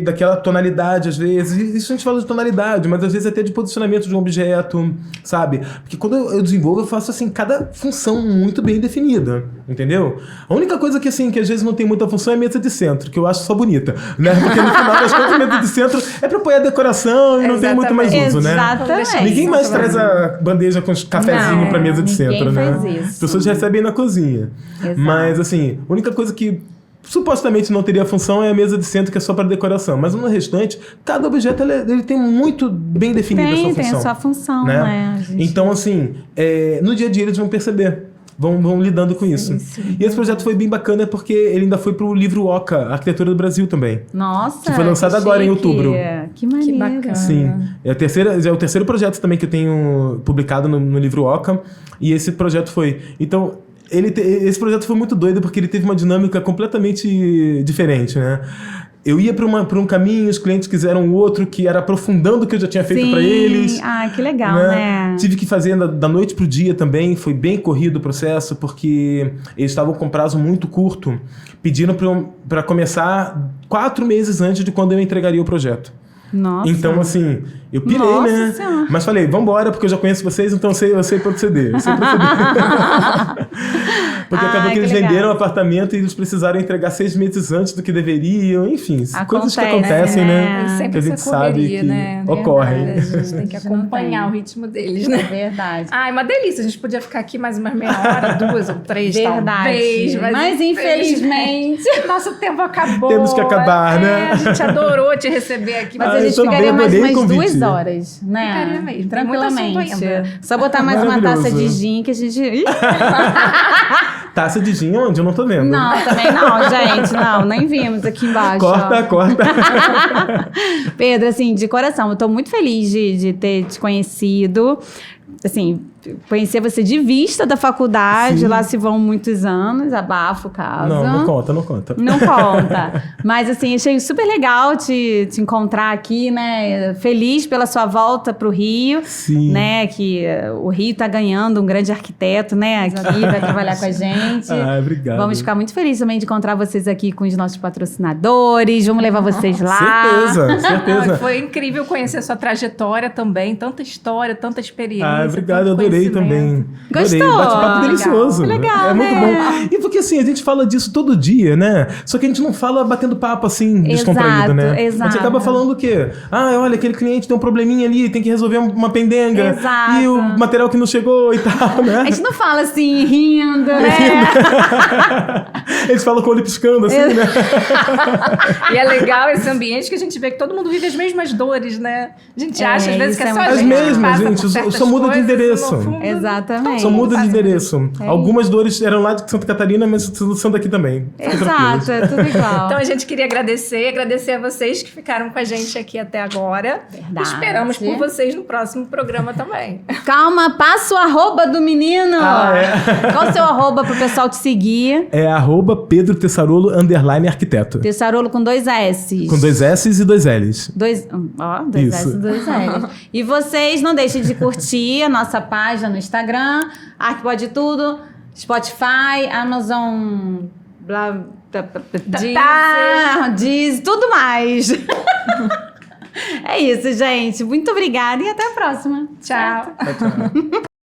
daquela tonalidade, às vezes. Isso a gente fala de tonalidade, mas às vezes até de posicionamento de um objeto, sabe? Porque quando eu desenvolvo, eu faço assim, cada função muito bem definida, entendeu? A única coisa que assim, que às vezes não tem muita função é a mesa de centro, que eu acho só bonita, né? Porque no final das contas, a mesa de centro é para apoiar a decoração e não tem muito mais uso, né? Exatamente. Ninguém mais traz a bandeja com cafezinho pra mesa de centro, né? Faz isso. As pessoas recebem na cozinha. Exato. Mas, assim, a única coisa que supostamente não teria função é a mesa de centro, que é só para decoração. Mas no restante, cada objeto ele tem muito bem definida a sua função. Tem a sua função, né? Então, assim, no dia a dia eles vão perceber. Vão lidando com isso. Sim. E esse projeto foi bem bacana porque ele ainda foi pro livro Oca, Arquitetura do Brasil também. Nossa, que foi lançado agora em outubro. Que maneiro. Que bacana. Sim. É o terceiro projeto também que eu tenho publicado no livro Oca. E esse projeto foi... Então, esse projeto foi muito doido porque ele teve uma dinâmica completamente diferente, né? Eu ia para um caminho, os clientes quiseram outro que era aprofundando o que eu já tinha feito para eles. Ah, que legal, né? Tive que fazer da noite pro dia também, foi bem corrido o processo, porque eles estavam com prazo muito curto, pedindo para começar 4 meses antes de quando eu entregaria o projeto. Nossa. Então, assim, eu pirei, Nossa né? Senhora. Mas falei, vambora, porque eu já conheço vocês, então eu sei proceder. Porque acabou que eles venderam o apartamento e eles precisaram entregar 6 meses antes do que deveriam. Enfim, coisas que acontecem, né? Sempre Que a gente essa correria, sabe que né? ocorrem. Verdade, a gente tem que acompanhar o ritmo deles, né? Verdade. Ai, uma delícia. A gente podia ficar aqui mais umas meia hora, 2 ou 3, Verdade. talvez. Mas infelizmente... Nosso tempo acabou. Temos que acabar, né? A gente adorou te receber aqui. Mas Ah, a eu gente também ficaria mais adorei o umas convite. 2 horas, né? Ficaria mesmo. Tem muito assunto Tranquilamente. ainda. Só botar mais uma taça de Maravilhoso. gin que a gente... Ih, Taça de gin onde? Eu não tô vendo. não, também não, gente. Não, nem vimos aqui embaixo. Corta. Pedro, assim, de coração, eu tô muito feliz de ter te conhecido. Assim, conhecer você de vista da faculdade, Sim. lá se vão muitos anos, abafo o caso. Não conta. Não conta. Mas, assim, achei super legal te encontrar aqui, né? Feliz pela sua volta pro Rio. Sim. Né? Que o Rio tá ganhando um grande arquiteto, né? Aqui, vai trabalhar com a gente. Ah, obrigado. Vamos ficar muito felizes também de encontrar vocês aqui com os nossos patrocinadores. Vamos levar vocês lá. Certeza. Não, foi incrível conhecer a sua trajetória também. Tanta história, tanta experiência. Ah, obrigado, tanto adorei conhecimento. também. Gostou? Adorei. Bate-papo Legal. delicioso. Legal, é muito né? bom. E porque assim, a gente fala disso todo dia, né? Só que a gente não fala batendo papo assim, descontraído, né? Exato. A gente acaba falando o quê? Ah, olha, aquele cliente tem um probleminha ali, tem que resolver uma pendenga. Exato. E o material que não chegou e tal, né? A gente não fala assim, rindo, né? Eles falam com o olho piscando, assim, né? E é legal esse ambiente que a gente vê que todo mundo vive as mesmas dores, né? A gente acha às vezes isso que é é só muito a As gente que mesmas, passa gente, por certas só muda de coisas, endereço. no fundo, Exatamente. Só muda de endereço. É Algumas dores eram lá de Santa Catarina, mas são daqui também. Fiquem tranquilos. Exato, é tudo igual. Então a gente queria agradecer a vocês que ficaram com a gente aqui até agora. Verdade. Esperamos por vocês no próximo programa também. Calma, passa o arroba do menino. Ah, é. Qual o seu arroba pro pessoal te seguir? É @Pedro Tessarolo _arquiteto. Tessarolo com 2 S. Com 2 S's e 2 L's. 2 Isso. S e 2 L. E vocês não deixem de curtir a nossa página no Instagram, Arquipode Tudo, Spotify, Amazon, Deezer, tudo mais. É isso, gente. Muito obrigada e até a próxima. Tchau. Tchau.